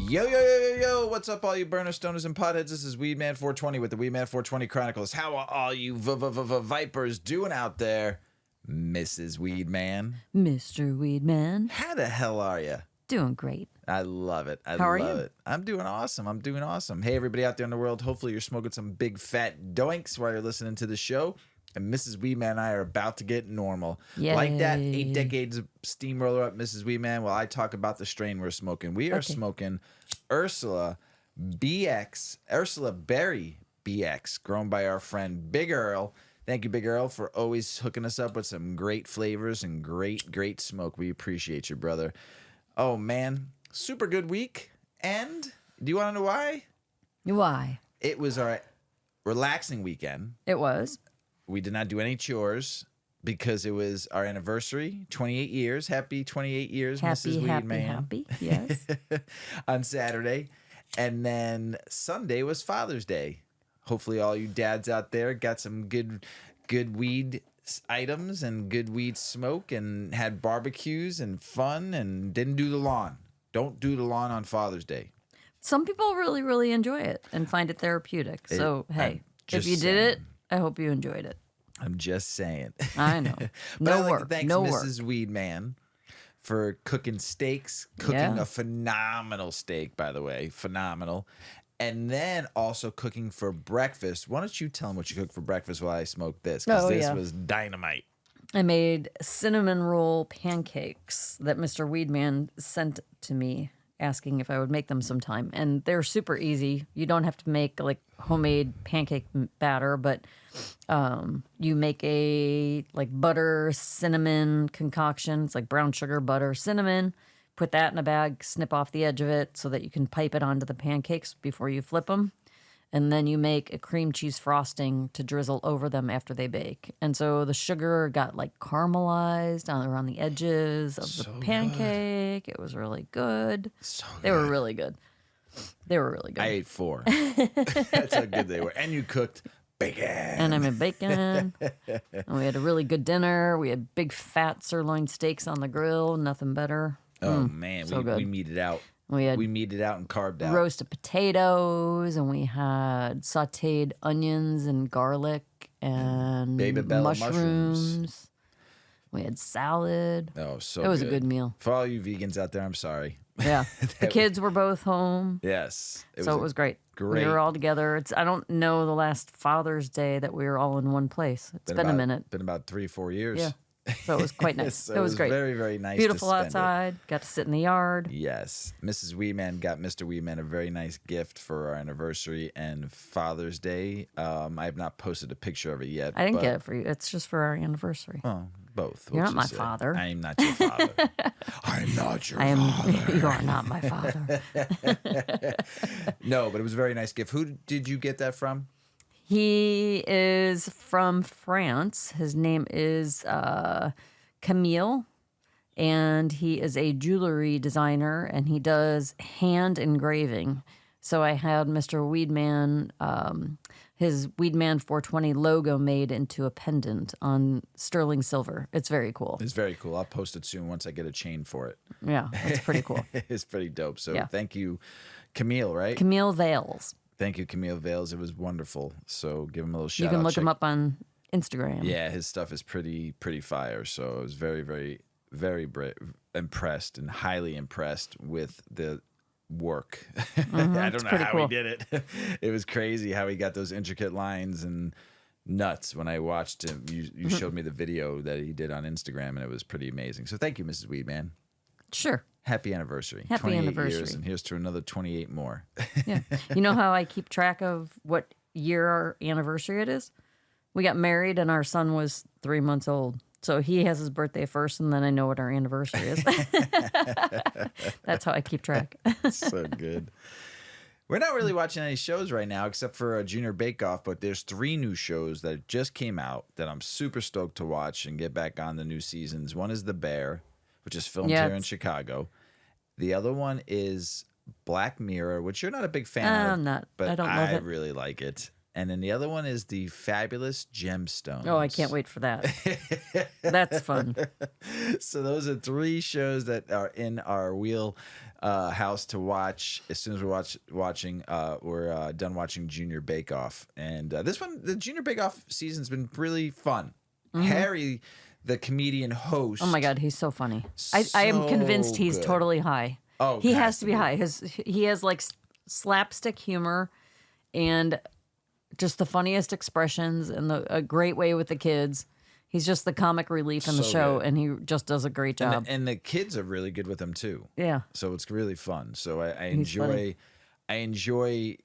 Yo, yo, yo, yo, yo. What's up, all you burners, stoners, and potheads? This is Weedman 420 with the Weedman 420 Chronicles. How are all you vipers doing out there, Mrs. Weedman? Mr. Weedman. How the hell are you? Doing great. I love it. How are you? It. I'm doing awesome. Hey, everybody out there in the world. Hopefully you're smoking some big fat doinks while you're listening to the show. And Mrs. Weedman and I are about to get normal. Yay. Like that 8 decades of steamroller up, Mrs. Weedman, while I talk about the strain we're smoking. We are smoking Ursula Berry BX, grown by our friend Big Earl. Thank you, Big Earl, for always hooking us up with some great flavors and great smoke. We appreciate you, brother. Oh, man. Super good week. And do you want to know why? Why? It was our relaxing weekend. It was. We did not do any chores because it was our anniversary, 28 years. Happy 28 years, Mrs. Weedman. Happy, yes. On Saturday. And then Sunday was Father's Day. Hopefully all you dads out there got some good weed items and good weed smoke and had barbecues and fun and didn't do the lawn. Don't do the lawn on Father's Day. Some people really enjoy it and find it therapeutic. So, hey, if you did it, I hope you enjoyed it. I'm just saying. I know. But I'd like work. to thank Mrs. Weedman for cooking steaks, a phenomenal steak, by the way, phenomenal. And then also cooking for breakfast. Why don't you tell them what you cooked for breakfast while I smoke this? Because this was dynamite. I made cinnamon roll pancakes that Mr. Weedman sent to me, asking if I would make them sometime. And they're super easy. You don't have to make like homemade pancake batter, but you make a like butter cinnamon concoction. It's like brown sugar, butter, cinnamon. Put that in a bag, snip off the edge of it so that you can pipe it onto the pancakes before you flip them. And then you make a cream cheese frosting to drizzle over them after they bake. And so the sugar got like caramelized around the edges of the pancake. Good. It was really good. They were really good. I ate 4. That's how good they were. And you cooked bacon. And I made bacon. And we had a really good dinner. We had big fat sirloin steaks on the grill. Nothing better. Oh, man. So we meated out. We meated out and carved out. Roasted potatoes, and we had sautéed onions and garlic and Baby bell mushrooms. We had salad. Oh, so it was a good meal. For all you vegans out there, I'm sorry. Yeah. The kids were both home. Yes. It was great. Great. We were all together. I don't know the last Father's Day that we were all in one place. It's been a minute. Been about 3-4 years. Yeah. So it was quite nice. So it was great. Very, very nice. Beautiful to spend outside. Got to sit in the yard. Yes. Mrs. Weedman got Mr. Weedman a very nice gift for our anniversary and Father's Day. I have not posted a picture of it yet. I didn't get it for you. It's just for our anniversary. Oh, both. You're not my father. I am not your father. I'm not your father. You are not my father. No, but it was a very nice gift. Who did you get that from? He is from France. His name is Camille, and he is a jewelry designer, and he does hand engraving. So I had Mr. Weedman, his Weedman 420 logo made into a pendant on sterling silver. It's very cool. It's very cool. I'll post it soon once I get a chain for it. Yeah, it's pretty cool. It's pretty dope. So Thank you, Camille, right? Camille Vales. Thank you, Camille Vales. It was wonderful. So give him a little shout out. You can look him up on Instagram. Yeah, his stuff is pretty fire. So I was very impressed and highly impressed with the work. Mm-hmm. I don't know how he did it. It was crazy how he got those intricate lines and nuts. When I watched him, you showed me the video that he did on Instagram, and it was pretty amazing. So thank you, Mrs. Weedman. Sure. Happy anniversary. Happy 28 anniversary. years, and here's to another 28 more. Yeah. You know how I keep track of what year our anniversary it is? We got married and our son was 3 months old. So he has his birthday first, and then I know what our anniversary is. That's how I keep track. So good. We're not really watching any shows right now except for a Junior Bake Off, but there's 3 new shows that just came out that I'm super stoked to watch and get back on the new seasons. One is The Bear, which is filmed here in Chicago. The other one is Black Mirror, which you're not a big fan of. I'm not. But I don't love it. really like it. and then the other one is the Fabulous Gemstones. Oh, I can't wait for that. That's fun. So those are 3 shows that are in our wheel house to watch as soon as we're done watching Junior Bake Off. And this one, the Junior Bake Off season's been really fun. Harry, the comedian host. Oh my God, he's so funny. I am convinced he's good. totally high. Oh, he has to be high. He has like slapstick humor and just the funniest expressions and a great way with the kids. He's just the comic relief in the So show, good. and he just does a great job. And the kids are really good with him too. Yeah. So it's really fun. So I He's funny. enjoy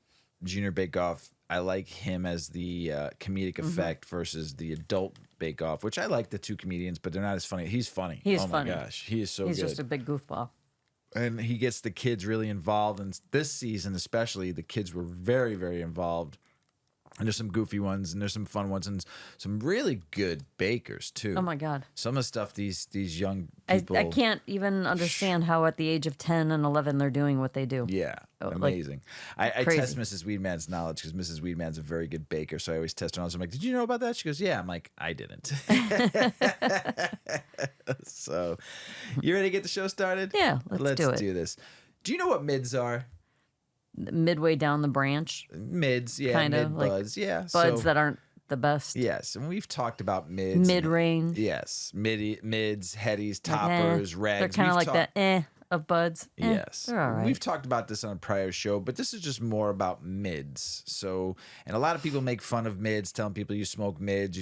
Junior Bake Off. I like him as the comedic effect versus the adult Bake Off, which I like the 2 comedians, but they're not as funny. He's funny. He's oh funny. my gosh, he is so He's good. just a big goofball. And he gets the kids really involved. And this season, especially, the kids were very, very involved. And there's some goofy ones, and there's some fun ones, and some really good bakers too. Oh my God. Some of the stuff these young people. I can't even understand how at the age of 10 and 11 they're doing what they do. Yeah, like, amazing. I crazy. test Mrs. Weedman's knowledge because Mrs. Weedman's a very good baker. So I always test her on. So I'm like, did you know about that? She goes, yeah. I'm like, I didn't. So, you ready to get the show started? Yeah, let's do it. do this. Do you know what mids are? Midway down the branch, Mids, yeah, Kinda, mid like buds, yeah. buds that aren't the best. Yes, and we've talked about mids. Mid-range. Yes, mids, headies, Like, toppers, They're rags. kind of We've like the of buds. Yes. They're all right. We've talked about this on a prior show, but this is just more about mids. So, and a lot of people make fun of mids, telling people you smoke mids,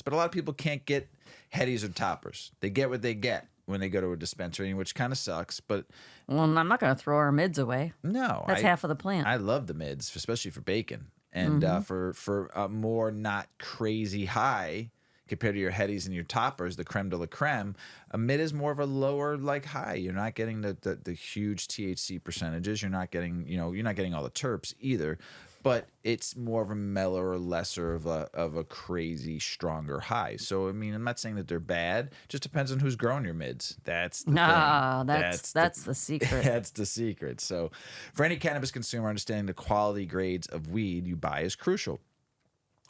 but a lot of people can't get headies or toppers. They get what they get when they go to a dispensary, which kind of sucks, but Well, I'm not going to throw our mids away. no. That's half of the plant. I love the mids, especially for bacon. And for a more not crazy high compared to your headies and your toppers, the creme de la creme, a mid is more of a lower like high. You're not getting the huge THC percentages. You're not getting, you're not getting all the terps either, but it's more of a mellower, lesser of a crazy, stronger high. So, I mean, I'm not saying that they're bad. Just depends on who's growing your mids. That's the thing. That's the secret. That's the secret. So, for any cannabis consumer, understanding the quality grades of weed you buy is crucial.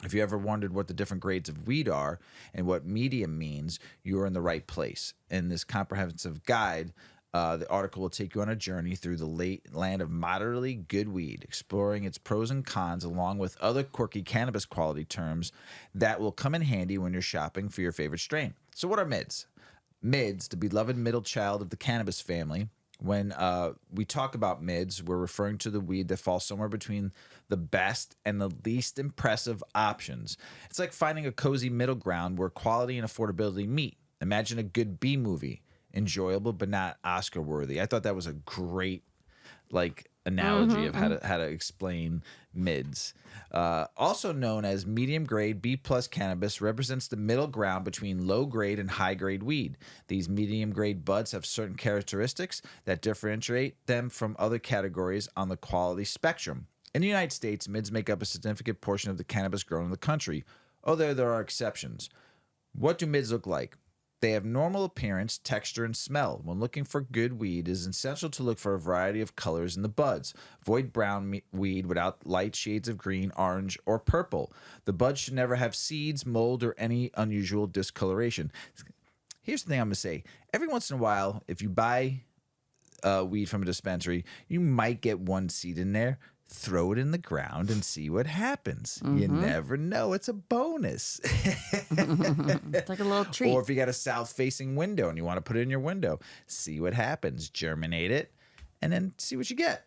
If you ever wondered what the different grades of weed are and what medium means, you are in the right place. In this comprehensive guide, the article will take you on a journey through the land of moderately good weed, exploring its pros and cons along with other quirky cannabis quality terms that will come in handy when you're shopping for your favorite strain. So what are mids? Mids, the beloved middle child of the cannabis family. When we talk about mids, we're referring to the weed that falls somewhere between the best and the least impressive options. It's like finding a cozy middle ground where quality and affordability meet. Imagine a good B movie, enjoyable but not Oscar worthy. I thought that was a great analogy of how to explain mids. Also known as medium grade B plus cannabis, represents the middle ground between low grade and high grade weed. These medium grade buds have certain characteristics that differentiate them from other categories on the quality spectrum. In the United States, mids make up a significant portion of the cannabis grown in the country, although there are exceptions. What do mids look like? They have normal appearance, texture, and smell. When looking for good weed, it is essential to look for a variety of colors in the buds. Avoid brown weed without light shades of green, orange, or purple. The buds should never have seeds, mold, or any unusual discoloration. Here's the thing I'm going to say. Every once in a while, if you buy weed from a dispensary, you might get one seed in there. Throw it in the ground and see what happens. You never know. It's a bonus. It's like a little treat. Or if you got a south-facing window and you want to put it in your window, see what happens. Germinate it, and then see what you get.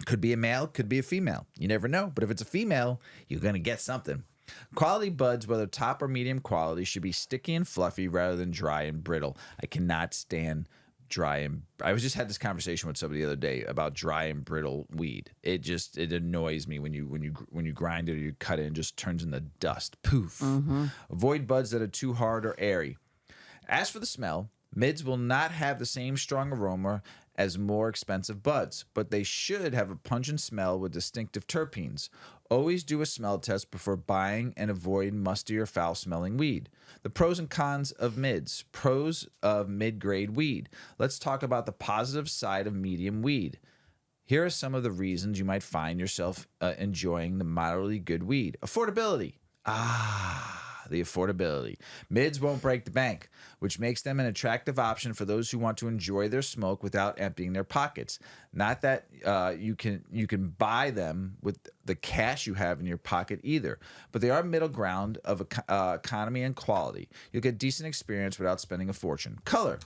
Could be a male, could be a female. You never know. But if it's a female, you're going to get something. Quality buds, whether top or medium quality, should be sticky and fluffy rather than dry and brittle. I cannot stand dry and I just had this conversation with somebody the other day about dry and brittle weed. It annoys me when you grind it or you cut it and just turns into dust. Poof. Avoid buds that are too hard or airy. As for the smell, mids will not have the same strong aroma as more expensive buds, but they should have a pungent smell with distinctive terpenes. Always do a smell test before buying and avoid musty or foul-smelling weed. The pros and cons of mids. Pros of mid-grade weed. Let's talk about the positive side of medium weed. Here are some of the reasons you might find yourself enjoying the moderately good weed. Affordability. The affordability. Mids won't break the bank, which makes them an attractive option for those who want to enjoy their smoke without emptying their pockets. Not that you can buy them with the cash you have in your pocket either, but they are middle ground of economy and quality. You'll get decent experience without spending a fortune. Color.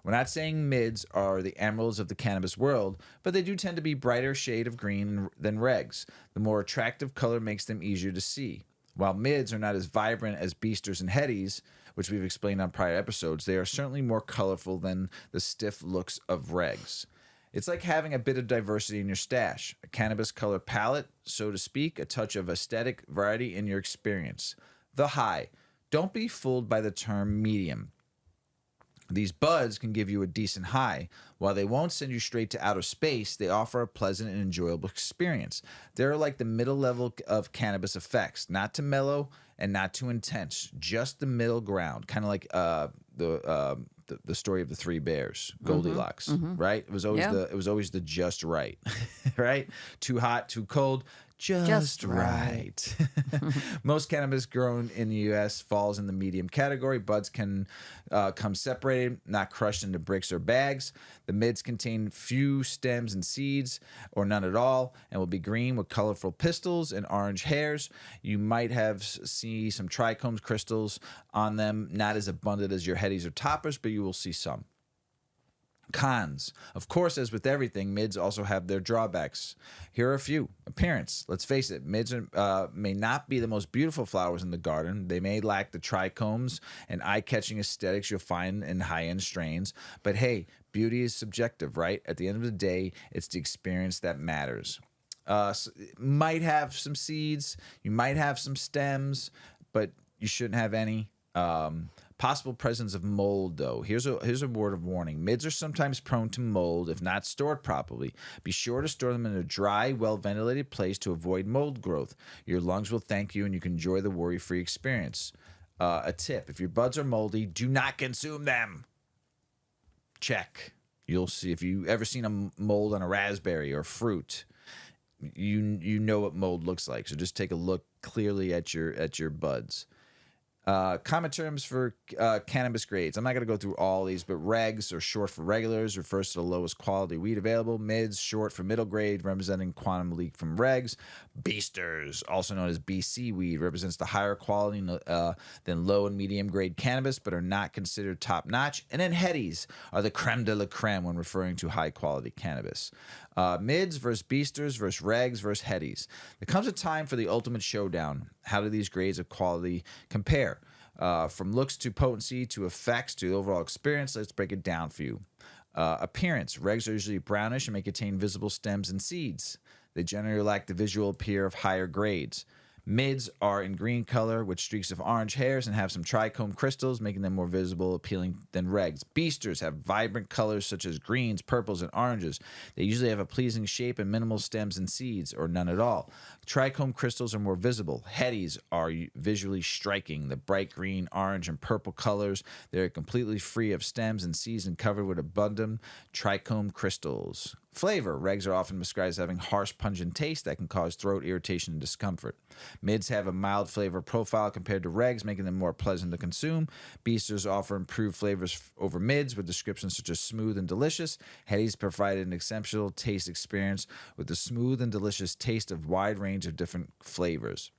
We're not saying mids are the emeralds of the cannabis world, but they do tend to be brighter shade of green than regs. The more attractive color makes them easier to see. While mids are not as vibrant as beasters and headies, which we've explained on prior episodes, they are certainly more colorful than the stiff looks of regs. It's like having a bit of diversity in your stash, a cannabis color palette, so to speak, a touch of aesthetic variety in your experience. The high. Don't be fooled by the term medium. These buds can give you a decent high. While they won't send you straight to outer space, they offer a pleasant and enjoyable experience. They're like the middle level of cannabis effects, not too mellow and not too intense, just the middle ground, kind of like the story of the three bears, Goldilocks, right? It was always the just right, right? Too hot, too cold. Just right. Most cannabis grown in the U.S. falls in the medium category. Buds can come separated, not crushed into bricks or bags. The mids contain few stems and seeds, or none at all, and will be green with colorful pistils and orange hairs. You might see some trichomes crystals on them, not as abundant as your headies or toppers, but you will see some. Cons. Of course, as with everything, mids also have their drawbacks. Here are a few. Appearance. Let's face it, mids may not be the most beautiful flowers in the garden. They may lack the trichomes and eye-catching aesthetics you'll find in high-end strains. But hey, beauty is subjective, right? At the end of the day, it's the experience that matters. Might have some seeds. You might have some stems, but you shouldn't have any. Possible presence of mold, though. Here's a word of warning. Mids are sometimes prone to mold if not stored properly. Be sure to store them in a dry, well-ventilated place to avoid mold growth. Your lungs will thank you, and you can enjoy the worry-free experience. A tip: if your buds are moldy, do not consume them. Check. You'll see if you ever seen a mold on a raspberry or fruit. You know what mold looks like. So just take a look clearly at your buds. Common terms for cannabis grades. I'm not going to go through all these, but regs, or short for regulars, refers to the lowest quality weed available. Mids, short for middle grade, representing quantum leak from regs. Beasters, also known as BC weed, represents the higher quality than low and medium grade cannabis, but are not considered top notch. And then headies are the creme de la creme when referring to high quality cannabis. Mids versus beasters versus regs versus headies. There comes a time for the ultimate showdown. How do these grades of quality compare? From looks to potency to effects to the overall experience, let's break it down for you. Appearance. Regs are usually brownish and may contain visible stems and seeds. They generally lack the visual appeal of higher grades. Mids are in green color with streaks of orange hairs and have some trichome crystals, making them more visible, appealing than regs. Beasters have vibrant colors such as greens, purples, and oranges. They usually have a pleasing shape and minimal stems and seeds, or none at all. Trichome crystals are more visible. Headies are visually striking. The bright green, orange, and purple colors, they're completely free of stems and seeds and covered with abundant trichome crystals. Flavor. Regs are often described as having harsh, pungent taste that can cause throat irritation and discomfort. Mids have a mild flavor profile compared to regs, making them more pleasant to consume. Beasters offer improved flavors over mids with descriptions such as smooth and delicious. Headies provide an exceptional taste experience with the smooth and delicious taste of wide range of different flavors.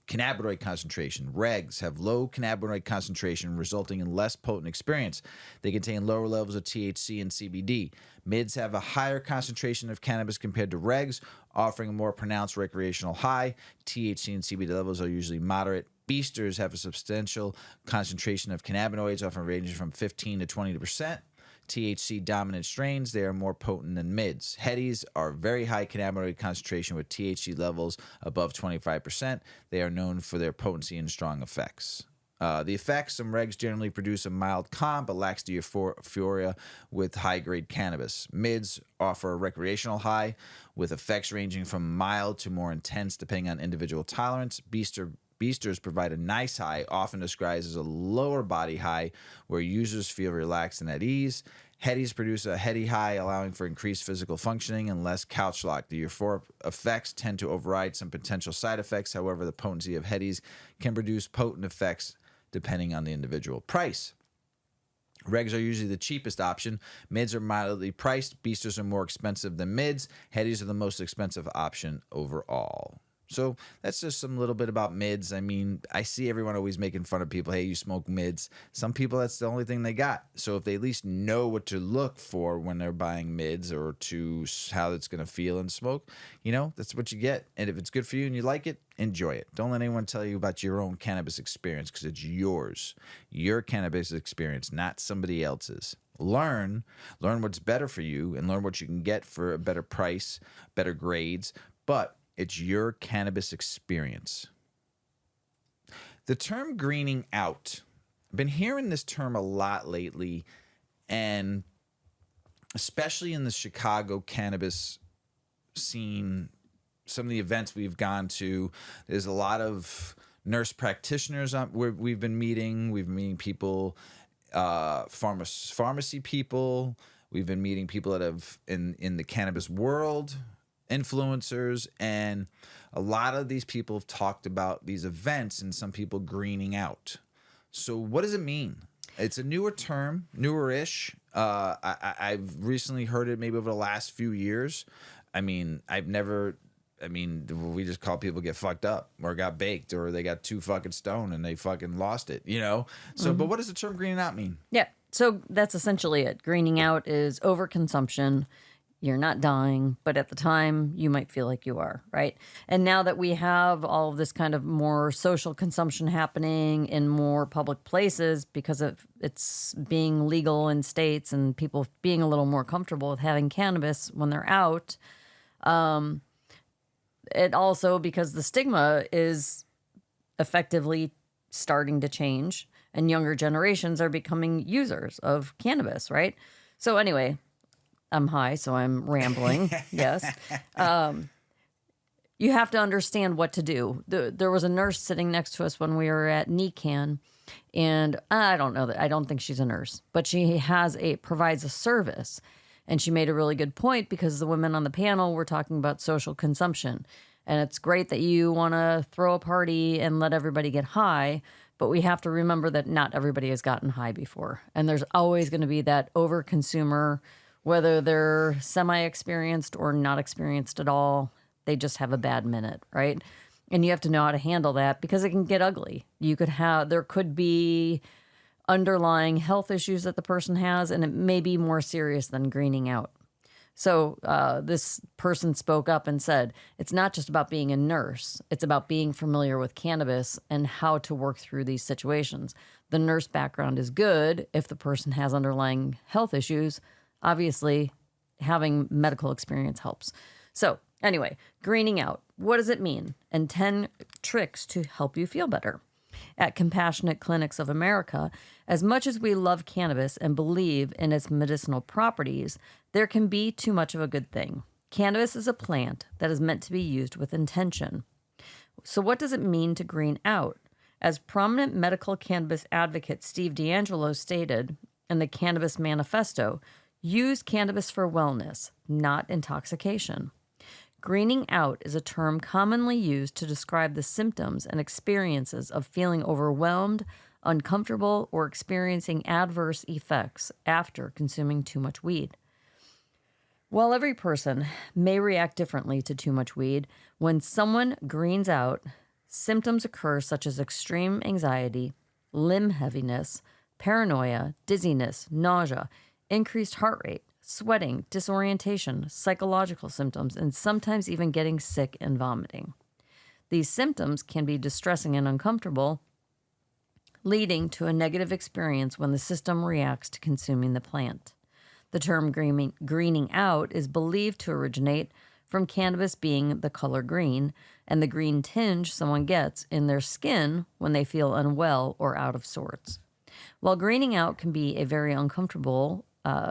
Cannabinoid concentration. Regs have low cannabinoid concentration, resulting in less potent experience. They contain lower levels of THC and CBD. Mids have a higher concentration of cannabis compared to regs, offering a more pronounced recreational high. THC and CBD levels are usually moderate. Beasters have a substantial concentration of cannabinoids, often ranging from 15 to 20%. THC dominant strains, they are more potent than mids. Headies are very high cannabinoid concentration with THC levels above 25%. They are known for their potency and strong effects. The effects, some regs generally produce a mild calm but lacks the euphoria with high-grade cannabis. Mids offer a recreational high with effects ranging from mild to more intense depending on individual tolerance. Beasters provide a nice high, often described as a lower body high, where users feel relaxed and at ease. Headies produce a heady high, allowing for increased physical functioning and less couch lock. The euphoric effects tend to override some potential side effects. However, the potency of headies can produce potent effects depending on the individual. Price. Regs are usually the cheapest option. Mids are moderately priced. Beasters are more expensive than mids. Headies are the most expensive option overall. So that's just some little bit about mids. I mean, I see everyone always making fun of people. Hey, you smoke mids. Some people, that's the only thing they got. So if they at least know what to look for when they're buying mids or to how it's going to feel and smoke, that's what you get. And if it's good for you and you like it, enjoy it. Don't let anyone tell you about your own cannabis experience because it's yours. Your cannabis experience, not somebody else's. Learn what's better for you and learn what you can get for a better price, better grades. But it's your cannabis experience. The term greening out. I've been hearing this term a lot lately, and especially in the Chicago cannabis scene, some of the events we've gone to, there's a lot of nurse practitioners we've been meeting. We've been meeting people, pharmacy people. We've been meeting people that have in the cannabis world, influencers, and a lot of these people have talked about these events and some people greening out. So what does it mean? It's a newer term, newer-ish. I've recently heard it maybe over the last few years. We just call people get fucked up or got baked or they got too fucking stoned and they fucking lost it, So, But what does the term greening out mean? Yeah. So that's essentially it. Greening out is overconsumption. You're not dying, but at the time you might feel like you are, right? And now that we have all of this kind of more social consumption happening in more public places because of it's being legal in states and people being a little more comfortable with having cannabis when they're out, it also, because the stigma is effectively starting to change and younger generations are becoming users of cannabis, right? So anyway, I'm high, so I'm rambling. Yes. You have to understand what to do. There was a nurse sitting next to us when we were at NECAN, and I don't think she's a nurse, but she provides a service. And she made a really good point because the women on the panel were talking about social consumption. And it's great that you want to throw a party and let everybody get high, but we have to remember that not everybody has gotten high before. And there's always going to be that over-consumer, whether they're semi-experienced or not experienced at all, they just have a bad minute, right? And you have to know how to handle that because it can get ugly. There could be underlying health issues that the person has, and it may be more serious than greening out. So this person spoke up and said, it's not just about being a nurse. It's about being familiar with cannabis and how to work through these situations. The nurse background is good if the person has underlying health issues. Obviously, having medical experience helps. So anyway, greening out. What does it mean? And 10 tricks to help you feel better. At Compassionate Clinics of America, as much as we love cannabis and believe in its medicinal properties, there can be too much of a good thing. Cannabis is a plant that is meant to be used with intention. So what does it mean to green out? As prominent medical cannabis advocate Steve D'Angelo stated in the Cannabis Manifesto, use cannabis for wellness, not intoxication. Greening out is a term commonly used to describe the symptoms and experiences of feeling overwhelmed, uncomfortable, or experiencing adverse effects after consuming too much weed. While every person may react differently to too much weed, when someone greens out, symptoms occur such as extreme anxiety, limb heaviness, paranoia, dizziness, nausea, increased heart rate, sweating, disorientation, psychological symptoms, and sometimes even getting sick and vomiting. These symptoms can be distressing and uncomfortable, leading to a negative experience when the system reacts to consuming the plant. The term greening out is believed to originate from cannabis being the color green and the green tinge someone gets in their skin when they feel unwell or out of sorts. While greening out can be a very uncomfortable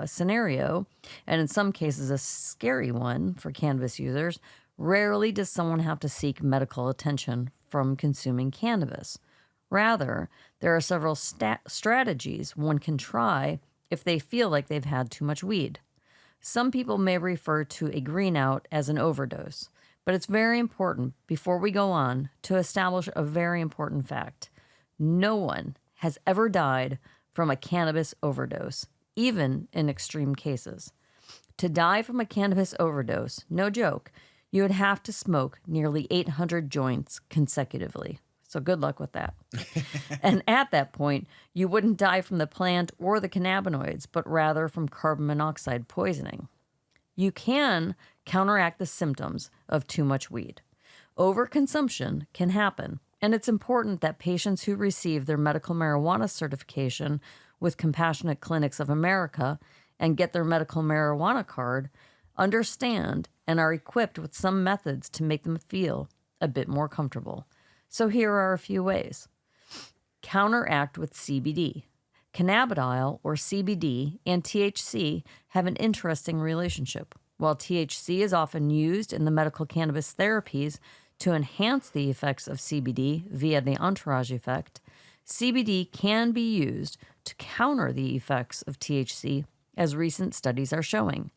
scenario, and in some cases a scary one for cannabis users, rarely does someone have to seek medical attention from consuming cannabis. Rather, there are several strategies one can try if they feel like they've had too much weed. Some people may refer to a green out as an overdose, but it's very important, before we go on, to establish a very important fact. No one has ever died from a cannabis overdose, even in extreme cases. To die from a cannabis overdose, no joke, you would have to smoke nearly 800 joints consecutively. So good luck with that. And at that point, you wouldn't die from the plant or the cannabinoids, but rather from carbon monoxide poisoning. You can counteract the symptoms of too much weed. Overconsumption can happen, and it's important that patients who receive their medical marijuana certification with Compassionate Clinics of America and get their medical marijuana card understand and are equipped with some methods to make them feel a bit more comfortable. So here are a few ways. Counteract with CBD. Cannabidiol, or CBD, and THC have an interesting relationship. While THC is often used in the medical cannabis therapies to enhance the effects of CBD via the entourage effect, CBD can be used to counter the effects of THC, as recent studies are showing.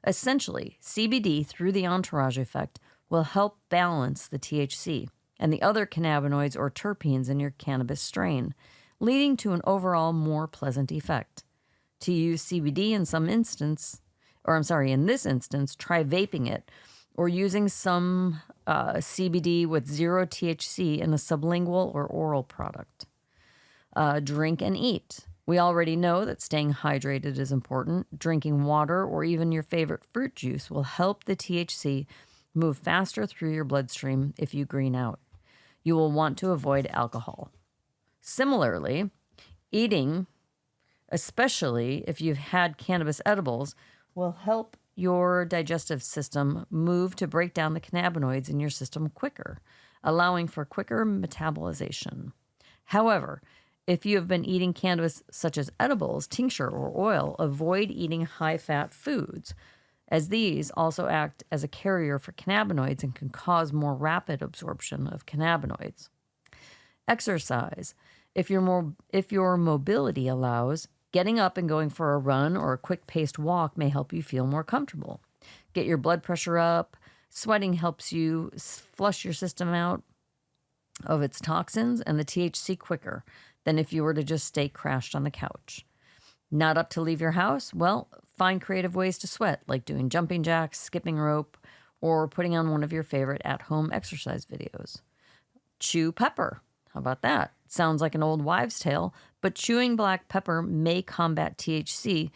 Essentially, CBD, through the entourage effect, will help balance the THC and the other cannabinoids or terpenes in your cannabis strain, leading to an overall more pleasant effect. To use CBD in in this instance, try vaping it or using some CBD with zero THC in a sublingual or oral product. Drink and eat. We already know that staying hydrated is important. Drinking water or even your favorite fruit juice will help the THC move faster through your bloodstream if you green out. You will want to avoid alcohol. Similarly, eating, especially if you've had cannabis edibles, will help your digestive system move to break down the cannabinoids in your system quicker, allowing for quicker metabolization. However, if you have been eating cannabis such as edibles, tincture, or oil, avoid eating high-fat foods, as these also act as a carrier for cannabinoids and can cause more rapid absorption of cannabinoids. Exercise. If your mobility allows, getting up and going for a run or a quick-paced walk may help you feel more comfortable. Get your blood pressure up. Sweating helps you flush your system out of its toxins and the THC quicker than if you were to just stay crashed on the couch. Not up to leave your house? Well, find creative ways to sweat, like doing jumping jacks, skipping rope, or putting on one of your favorite at-home exercise videos. Chew pepper. How about that? Sounds like an old wives' tale, but chewing black pepper may combat THC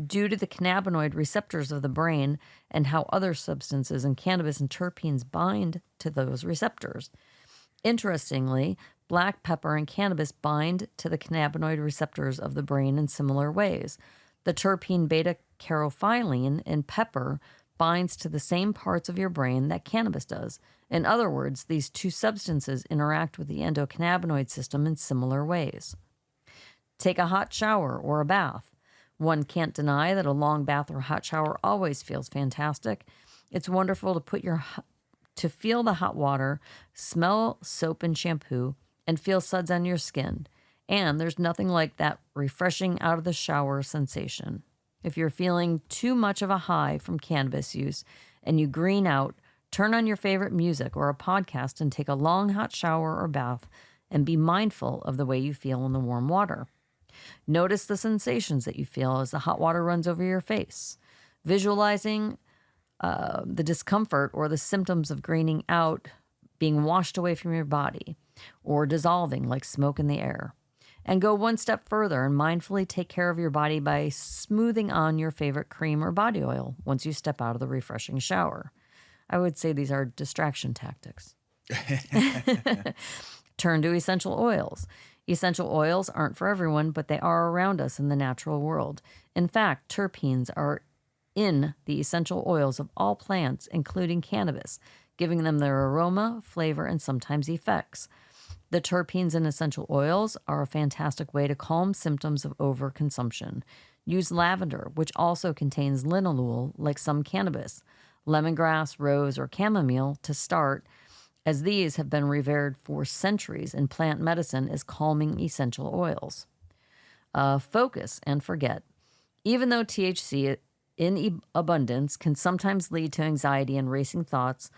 due to the cannabinoid receptors of the brain and how other substances in cannabis and terpenes bind to those receptors. Interestingly, black pepper and cannabis bind to the cannabinoid receptors of the brain in similar ways. The terpene beta-carophylline in pepper binds to the same parts of your brain that cannabis does. In other words, these two substances interact with the endocannabinoid system in similar ways. Take a hot shower or a bath. One can't deny that a long bath or hot shower always feels fantastic. It's wonderful to feel the hot water, smell soap and shampoo, and feel suds on your skin. And there's nothing like that refreshing out of the shower sensation. If you're feeling too much of a high from cannabis use and you green out, turn on your favorite music or a podcast and take a long hot shower or bath and be mindful of the way you feel in the warm water. Notice the sensations that you feel as the hot water runs over your face. Visualizing the discomfort or the symptoms of greening out being washed away from your body or dissolving like smoke in the air. And go one step further and mindfully take care of your body by smoothing on your favorite cream or body oil once you step out of the refreshing shower. I would say these are distraction tactics. Turn to essential oils. Essential oils aren't for everyone, but they are around us in the natural world. In fact, terpenes are in the essential oils of all plants, including cannabis, giving them their aroma, flavor, and sometimes effects. The terpenes in essential oils are a fantastic way to calm symptoms of overconsumption. Use lavender, which also contains linalool, like some cannabis, lemongrass, rose, or chamomile to start, as these have been revered for centuries in plant medicine as calming essential oils. Focus and forget. Even though THC in abundance can sometimes lead to anxiety and racing thoughts,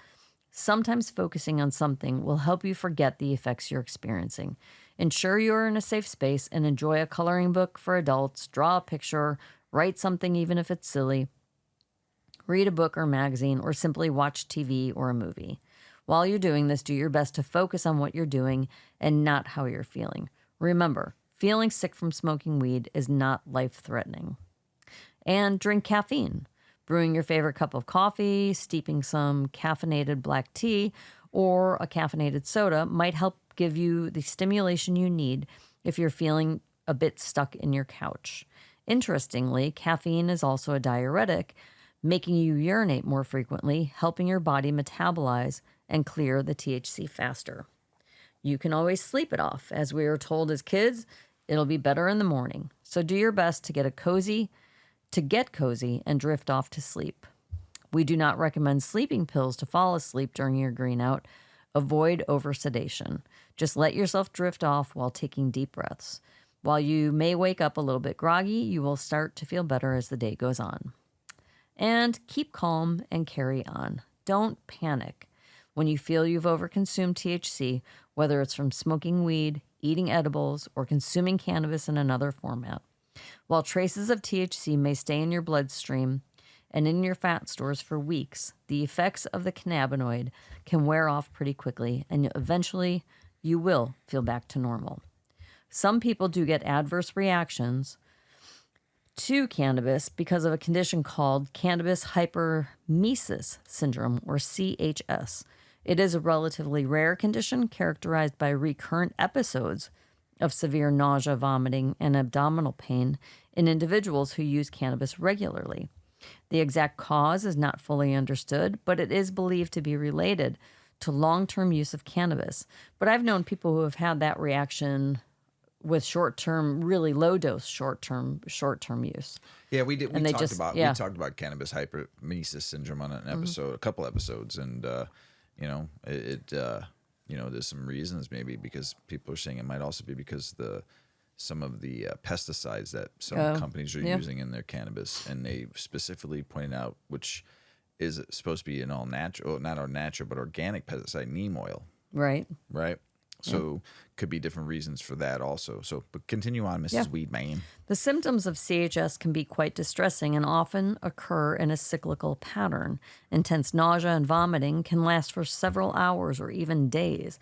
sometimes focusing on something will help you forget the effects you're experiencing. Ensure you are in a safe space and enjoy a coloring book for adults, draw a picture, write something even if it's silly, read a book or magazine, or simply watch TV or a movie. While you're doing this, do your best to focus on what you're doing and not how you're feeling. Remember, feeling sick from smoking weed is not life-threatening. And drink caffeine. Brewing your favorite cup of coffee, steeping some caffeinated black tea, or a caffeinated soda might help give you the stimulation you need if you're feeling a bit stuck in your couch. Interestingly, caffeine is also a diuretic, making you urinate more frequently, helping your body metabolize and clear the THC faster. You can always sleep it off. As we were told as kids, it'll be better in the morning. So do your best to get cozy and drift off to sleep. We do not recommend sleeping pills to fall asleep during your green out. Avoid oversedation. Just let yourself drift off while taking deep breaths. While you may wake up a little bit groggy, you will start to feel better as the day goes on. And keep calm and carry on. Don't panic when you feel you've overconsumed THC, whether it's from smoking weed, eating edibles, or consuming cannabis in another format. While traces of THC may stay in your bloodstream and in your fat stores for weeks, the effects of the cannabinoid can wear off pretty quickly, and eventually you will feel back to normal. Some people do get adverse reactions to cannabis because of a condition called cannabis hypermesis syndrome, or CHS. It is a relatively rare condition characterized by recurrent episodes of severe nausea, vomiting, and abdominal pain in individuals who use cannabis regularly. The exact cause is not fully understood, but it is believed to be related to long-term use of cannabis. But I've known people who have had that reaction with short-term, really low-dose short-term use. Yeah, we did. And We talked about cannabis hypermesis syndrome on an episode, a couple episodes, and there's some reasons maybe because people are saying it might also be because some of the pesticides that some companies are using in their cannabis, and they specifically pointed out which is supposed to be an all natural, not all natural, but organic pesticide, neem oil. Right. So could be different reasons for that also. So, but continue on, Mrs. Weedman. The symptoms of CHS can be quite distressing and often occur in a cyclical pattern. Intense nausea and vomiting can last for several hours or even days,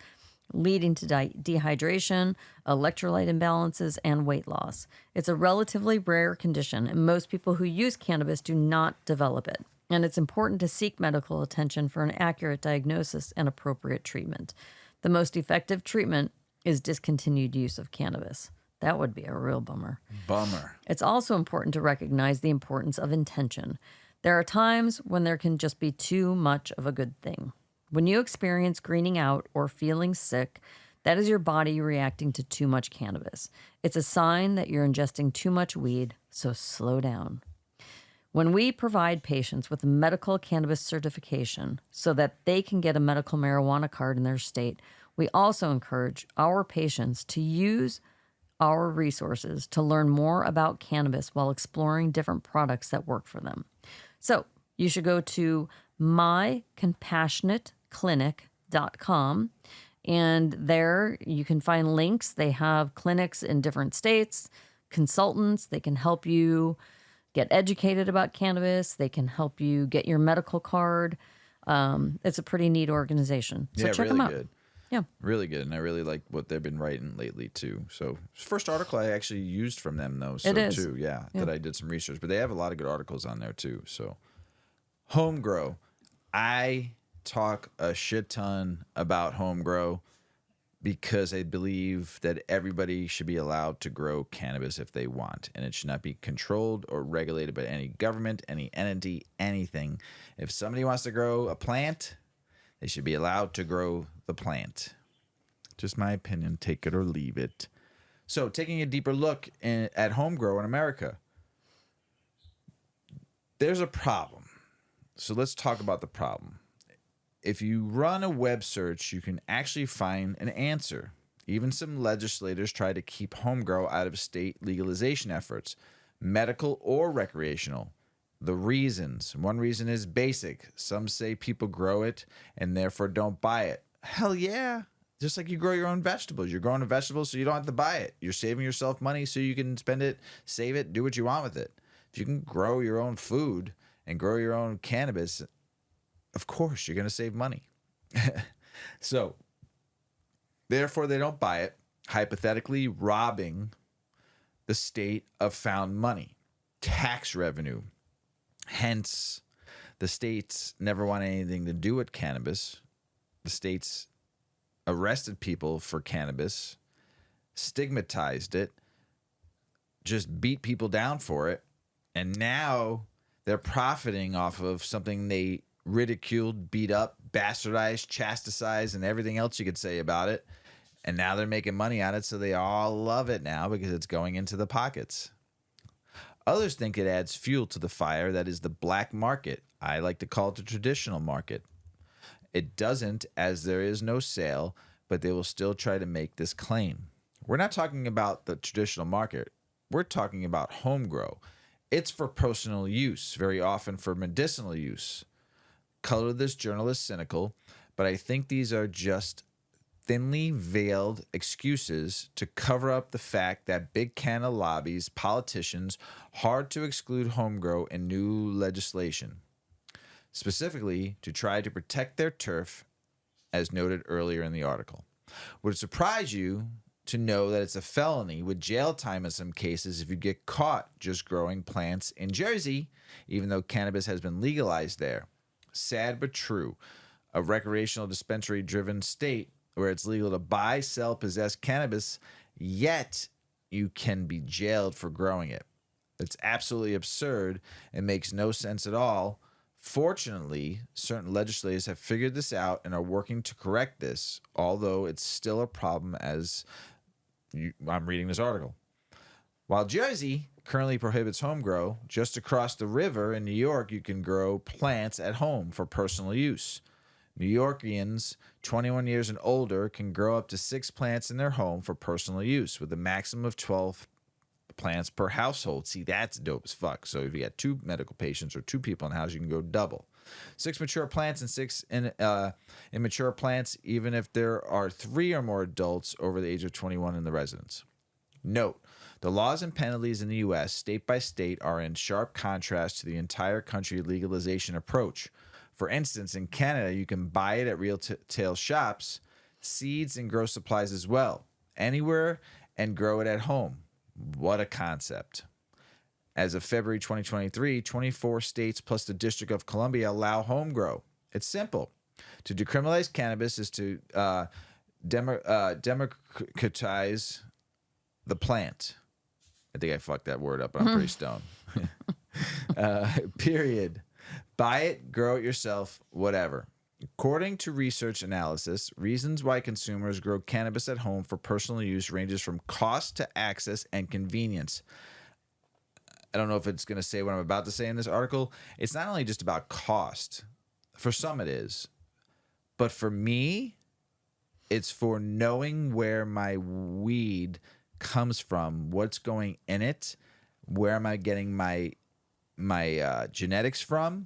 leading to dehydration, electrolyte imbalances, and weight loss. It's a relatively rare condition, and most people who use cannabis do not develop it. And it's important to seek medical attention for an accurate diagnosis and appropriate treatment. The most effective treatment is discontinued use of cannabis. That would be a real bummer. It's also important to recognize the importance of intention. There are times when there can just be too much of a good thing. When you experience greening out or feeling sick, that is your body reacting to too much cannabis. It's a sign that you're ingesting too much weed, so slow down. When we provide patients with a medical cannabis certification so that they can get a medical marijuana card in their state, we also encourage our patients to use our resources to learn more about cannabis while exploring different products that work for them. So you should go to mycompassionateclinic.com, and there you can find links. They have clinics in different states, consultants. They can help you get educated about cannabis. They can help you get your medical card. It's a pretty neat organization. So check them out. Good. Yeah. Really good. And I really like what they've been writing lately, too. So, first article I actually used from them, though. So, it is. Too. Yeah, that I did some research. But they have a lot of good articles on there, too. So, home grow. I talk a shit ton about home grow because I believe that everybody should be allowed to grow cannabis if they want. And it should not be controlled or regulated by any government, any entity, anything. If somebody wants to grow a plant, they should be allowed to grow the plant. Just my opinion. Take it or leave it. So, taking a deeper look at home grow in America, there's a problem. So, let's talk about the problem. If you run a web search, you can actually find an answer. Even some legislators try to keep home grow out of state legalization efforts. medical or recreational. The reasons. One reason is basic. Some say people grow it and therefore don't buy it. Hell yeah. Just like you grow your own vegetables. You're growing a vegetable so you don't have to buy it. You're saving yourself money so you can spend it, save it, do what you want with it. If you can grow your own food and grow your own cannabis, of course you're going to save money. So, therefore they don't buy it, hypothetically robbing the state of found money, tax revenue. Hence, the states never want anything to do with cannabis. The states arrested people for cannabis, stigmatized it, just beat people down for it, and now they're profiting off of something they ridiculed, beat up, bastardized, chastised, and everything else you could say about it. And now they're making money on it, so they all love it now because it's going into the pockets. Others think it adds fuel to the fire that is the black market. I like to call it the traditional market. It doesn't, as there is no sale, but they will still try to make this claim. We're not talking about the traditional market. We're talking about home grow. It's for personal use, very often for medicinal use. Color of this journal is cynical, but I think these are just thinly veiled excuses to cover up the fact that big canna lobbies, politicians, hard to exclude home grow in new legislation, specifically to try to protect their turf, as noted earlier in the article. Would it surprise you to know that it's a felony with jail time in some cases if you get caught just growing plants in Jersey, even though cannabis has been legalized there? Sad but true. A recreational dispensary-driven state where it's legal to buy, sell, possess cannabis, yet you can be jailed for growing it. It's absolutely absurd and makes no sense at all. Fortunately, certain legislators have figured this out and are working to correct this, although it's still a problem as I'm reading this article. While Jersey currently prohibits home grow, just across the river in New York, you can grow plants at home for personal use. New Yorkians 21 years and older can grow up to 6 plants in their home for personal use with a maximum of 12 plants per household. See, that's dope as fuck. So if you got 2 medical patients or 2 people in the house, you can go double. 6 mature plants and 6 immature plants, even if there are 3 or more adults over the age of 21 in the residence. Note, the laws and penalties in the U.S., state by state, are in sharp contrast to the entire country legalization approach. For instance, in Canada, you can buy it at retail shops, seeds and grow supplies as well, anywhere, and grow it at home. What a concept. As of February 2023, 24 states plus the District of Columbia allow home grow. It's simple. To decriminalize cannabis is to democratize the plant. I think I fucked that word up, but I'm pretty stoned. Period. Buy it, grow it yourself, whatever. According to research analysis, reasons why consumers grow cannabis at home for personal use ranges from cost to access and convenience. I don't know if it's going to say what I'm about to say in this article. It's not only just about cost. For some it is. But for me, it's for knowing where my weed comes from, what's going in it, where am I getting my genetics from,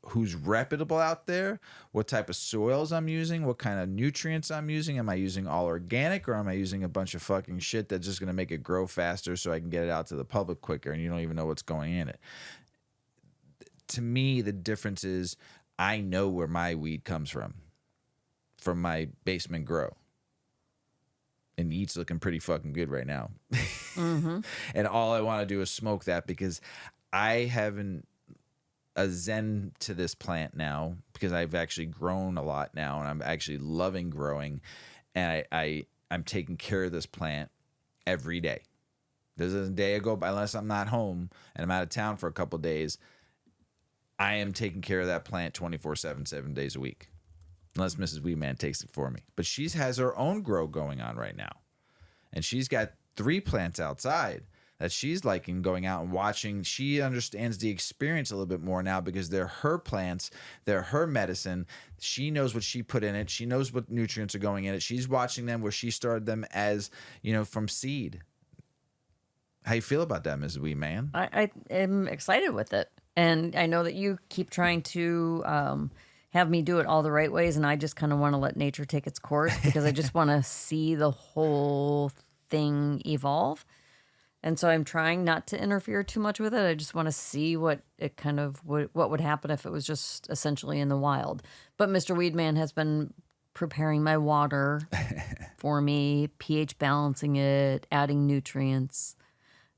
who's reputable out there, what type of soils I'm using, what kind of nutrients I'm using. Am I using all organic or am I using a bunch of fucking shit that's just going to make it grow faster so I can get it out to the public quicker and you don't even know what's going in it? To me, the difference is I know where my weed comes from my basement grow. And Eat's looking pretty fucking good right now. Mm-hmm. And all I want to do is smoke that because I haven't a zen to this plant now because I've actually grown a lot now and I'm actually loving growing, and I'm taking care of this plant every day. There's a day I go by unless I'm not home and I'm out of town for a couple of days. I am taking care of that plant 24/7, 7 days a week, unless Mrs. Weedman takes it for me. But she has her own grow going on right now, and she's got 3 plants outside that she's liking going out and watching. She understands the experience a little bit more now because they're her plants, they're her medicine. She knows what she put in it. She knows what nutrients are going in it. She's watching them where she started them as, from seed. How you feel about that, Mrs. Weedman? I am excited with it. And I know that you keep trying to have me do it all the right ways. And I just kind of want to let nature take its course because I just want to see the whole thing evolve. And so I'm trying not to interfere too much with it. I just want to see what it kind of what would happen if it was just essentially in the wild. But Mr. Weedman has been preparing my water for me, pH balancing it, adding nutrients.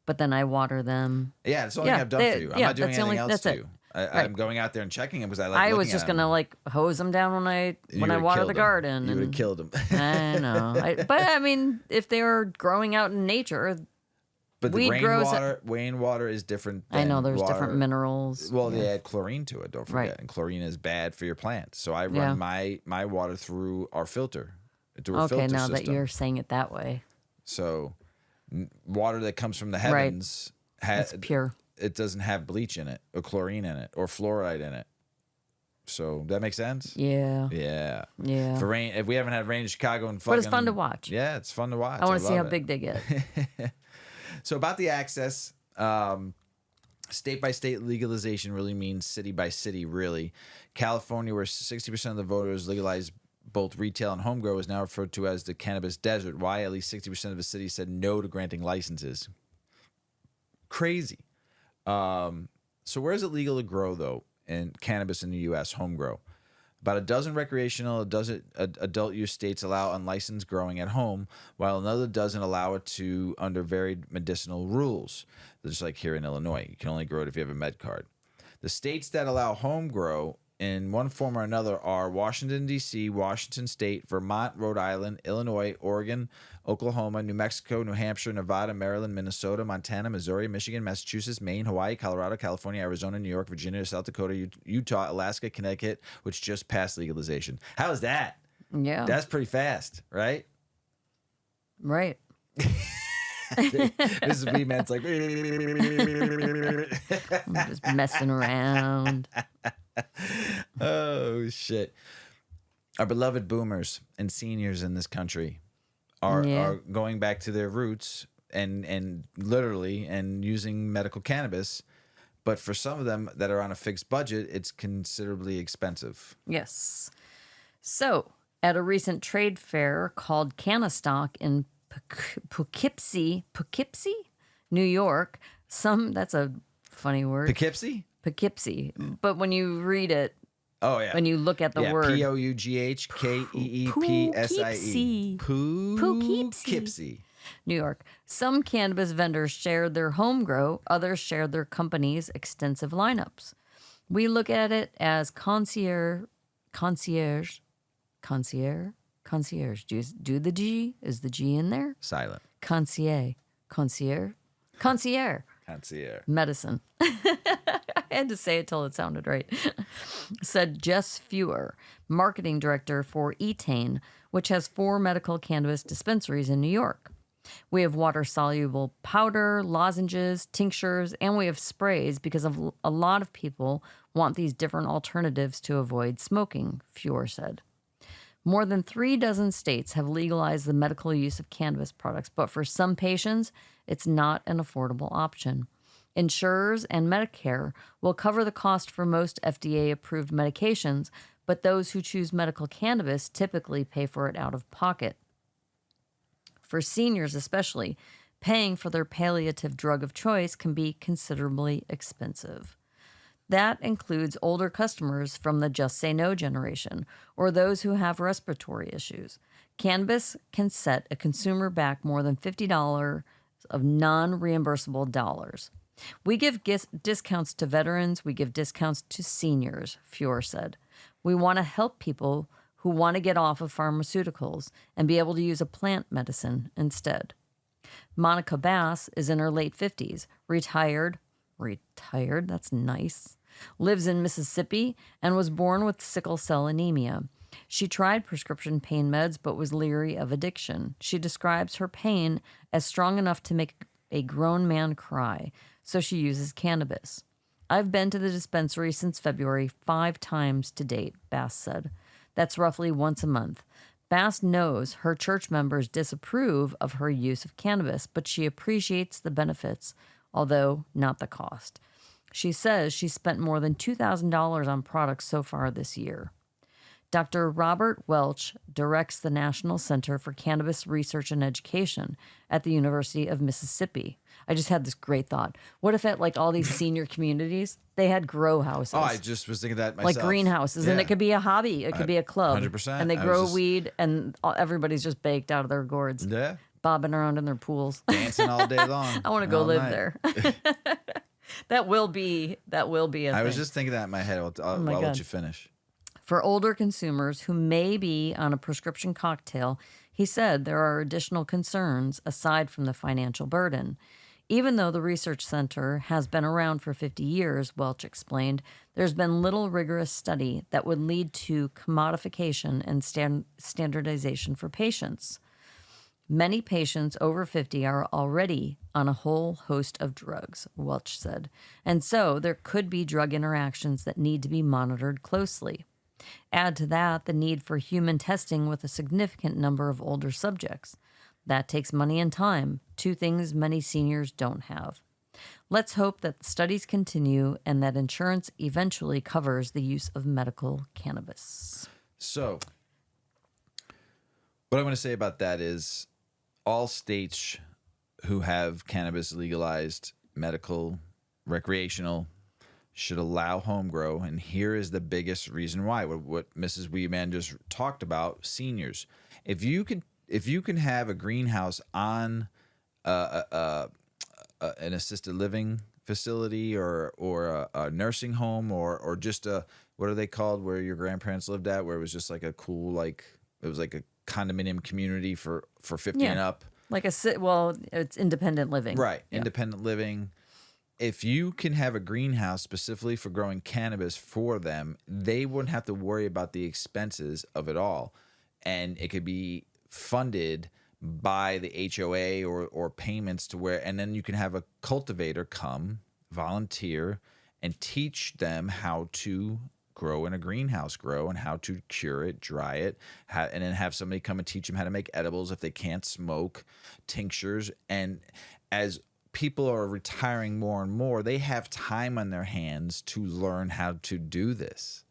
But then I water them. Yeah, it's the only thing I've done for you. I'm not doing anything else to it. you. I'm going out there and checking them because I like. I was just gonna like hose them down when I water the garden. You would have killed them. I know, but I mean, if they were growing out in nature, but the rainwater is different. Than I know there's water. different minerals. Well, they add chlorine to it. Don't forget, and chlorine is bad for your plants. So I run my water through our filter. Okay, now that you're saying it that way. So water that comes from the heavens it's pure. It doesn't have bleach in it or chlorine in it or fluoride in it. So that makes sense? Yeah. For rain, if we haven't had rain in Chicago and fucking, but it's fun to watch. Yeah, it's fun to watch. I want to see how big they get. So about the access, state by state legalization really means city by city. Really, California, where 60% of the voters legalized both retail and home grow, is now referred to as the cannabis desert. Why? At least 60% of the city said no to granting licenses. Crazy. So where is it legal to grow, though, in cannabis in the U.S., home grow? About a dozen recreational, adult use states allow unlicensed growing at home, while another dozen allow it to under varied medicinal rules. Just like here in Illinois, you can only grow it if you have a med card. The states that allow home grow in one form or another are Washington, D.C., Washington State, Vermont, Rhode Island, Illinois, Oregon, Oklahoma, New Mexico, New Hampshire, Nevada, Maryland, Minnesota, Montana, Missouri, Michigan, Massachusetts, Maine, Hawaii, Colorado, California, Arizona, New York, Virginia, South Dakota, Utah, Alaska, Connecticut, which just passed legalization. How is that? Yeah. That's pretty fast, right? Right. This is Weedman's like... I'm just messing around. Oh, shit. Our beloved boomers and seniors in this country are going back to their roots and literally and using medical cannabis. But for some of them that are on a fixed budget, it's considerably expensive. Yes. So at a recent trade fair called Cannastock in Poughkeepsie, New York, that's a funny word. Poughkeepsie? Poughkeepsie. But when you read it, when you look at the word. Poughkeepsie. Poughkeepsie. New York. Some cannabis vendors shared their home grow, others shared their company's extensive lineups. We look at it as concierge. Do the G? Is the G in there? Silent. Concierge. Medicine. I had to say it till it sounded right. Said Jess Fewer, marketing director for Etain, which has 4 medical cannabis dispensaries in New York. We have water-soluble powder, lozenges, tinctures, and we have sprays because a lot of people want these different alternatives to avoid smoking, Fewer said. More than 3 dozen states have legalized the medical use of cannabis products, but for some patients, it's not an affordable option. Insurers and Medicare will cover the cost for most FDA-approved medications, but those who choose medical cannabis typically pay for it out of pocket. For seniors especially, paying for their palliative drug of choice can be considerably expensive. That includes older customers from the Just Say No generation or those who have respiratory issues. Cannabis can set a consumer back more than $50 of non-reimbursable dollars. We give discounts to veterans. We give discounts to seniors, Fewer said. We want to help people who want to get off of pharmaceuticals and be able to use a plant medicine instead. Monica Bass is in her late 50s, retired, that's nice, lives in Mississippi, and was born with sickle cell anemia. She tried prescription pain meds but was leery of addiction. She describes her pain as strong enough to make a grown man cry, so she uses cannabis. I've been to the dispensary since February 5 times to date, Bass said. That's roughly once a month. Bass knows her church members disapprove of her use of cannabis, but she appreciates the benefits, although not the cost. She says she spent more than $2,000 on products so far this year. Dr. Robert Welch directs the National Center for Cannabis Research and Education at the University of Mississippi. I just had this great thought. What if at like all these senior communities, they had grow houses? Oh, I just was thinking that myself. Like greenhouses. And it could be a hobby. It could be a club. 100%. And they grow weed and everybody's just baked out of their gourds. Yeah. Bobbing around in their pools. Dancing all day long. I want to go all live night. there. That will be a thing. I was just thinking that in my head. I'll let you finish. For older consumers who may be on a prescription cocktail, he said there are additional concerns aside from the financial burden. Even though the research center has been around for 50 years, Welch explained, there's been little rigorous study that would lead to commodification and standardization for patients. Many patients over 50 are already on a whole host of drugs, Welch said, and so there could be drug interactions that need to be monitored closely. Add to that the need for human testing with a significant number of older subjects. That takes money and time, two things many seniors don't have. Let's hope that the studies continue and that insurance eventually covers the use of medical cannabis. So, what I'm going to say about that is all states who have cannabis legalized, medical, recreational, should allow home grow, and here is the biggest reason why. What Mrs. Weedman just talked about: seniors. If you can have a greenhouse on an assisted living facility or a nursing home or just a, what are they called where your grandparents lived at, where it was just like a cool, it was like a condominium community for 50 and up. Like it's independent living. Right, yeah. Independent living. If you can have a greenhouse specifically for growing cannabis for them, they wouldn't have to worry about the expenses of it all. And it could be funded by the HOA or payments to where, and then you can have a cultivator come, volunteer, and teach them how to grow in a greenhouse, and how to cure it, dry it, and then have somebody come and teach them how to make edibles if they can't smoke, tinctures. And as people are retiring more and more, they have time on their hands to learn how to do this.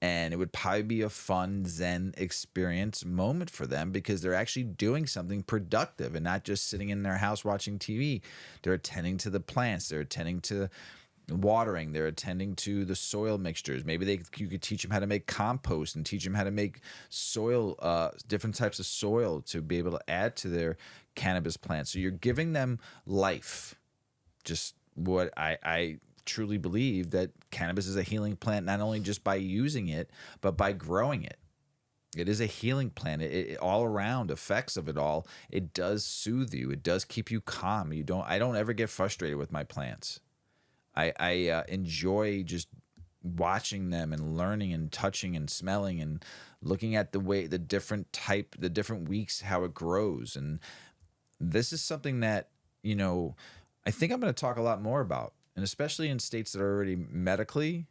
And it would probably be a fun Zen experience moment for them because they're actually doing something productive and not just sitting in their house watching TV. They're attending to the plants. They're attending to watering. They're attending to the soil mixtures. Maybe you could teach them how to make compost and teach them how to make soil, different types of soil to be able to add to their cannabis plants. So you're giving them life. Just what I truly believe, that cannabis is a healing plant, not only just by using it, but by growing it. It is a healing plant. It all around effects of it all. It does soothe you. It does keep you calm. I don't ever get frustrated with my plants. I enjoy just watching them and learning and touching and smelling and looking at the different weeks, how it grows. And this is something that, I think I'm going to talk a lot more about, and especially in states that are already medically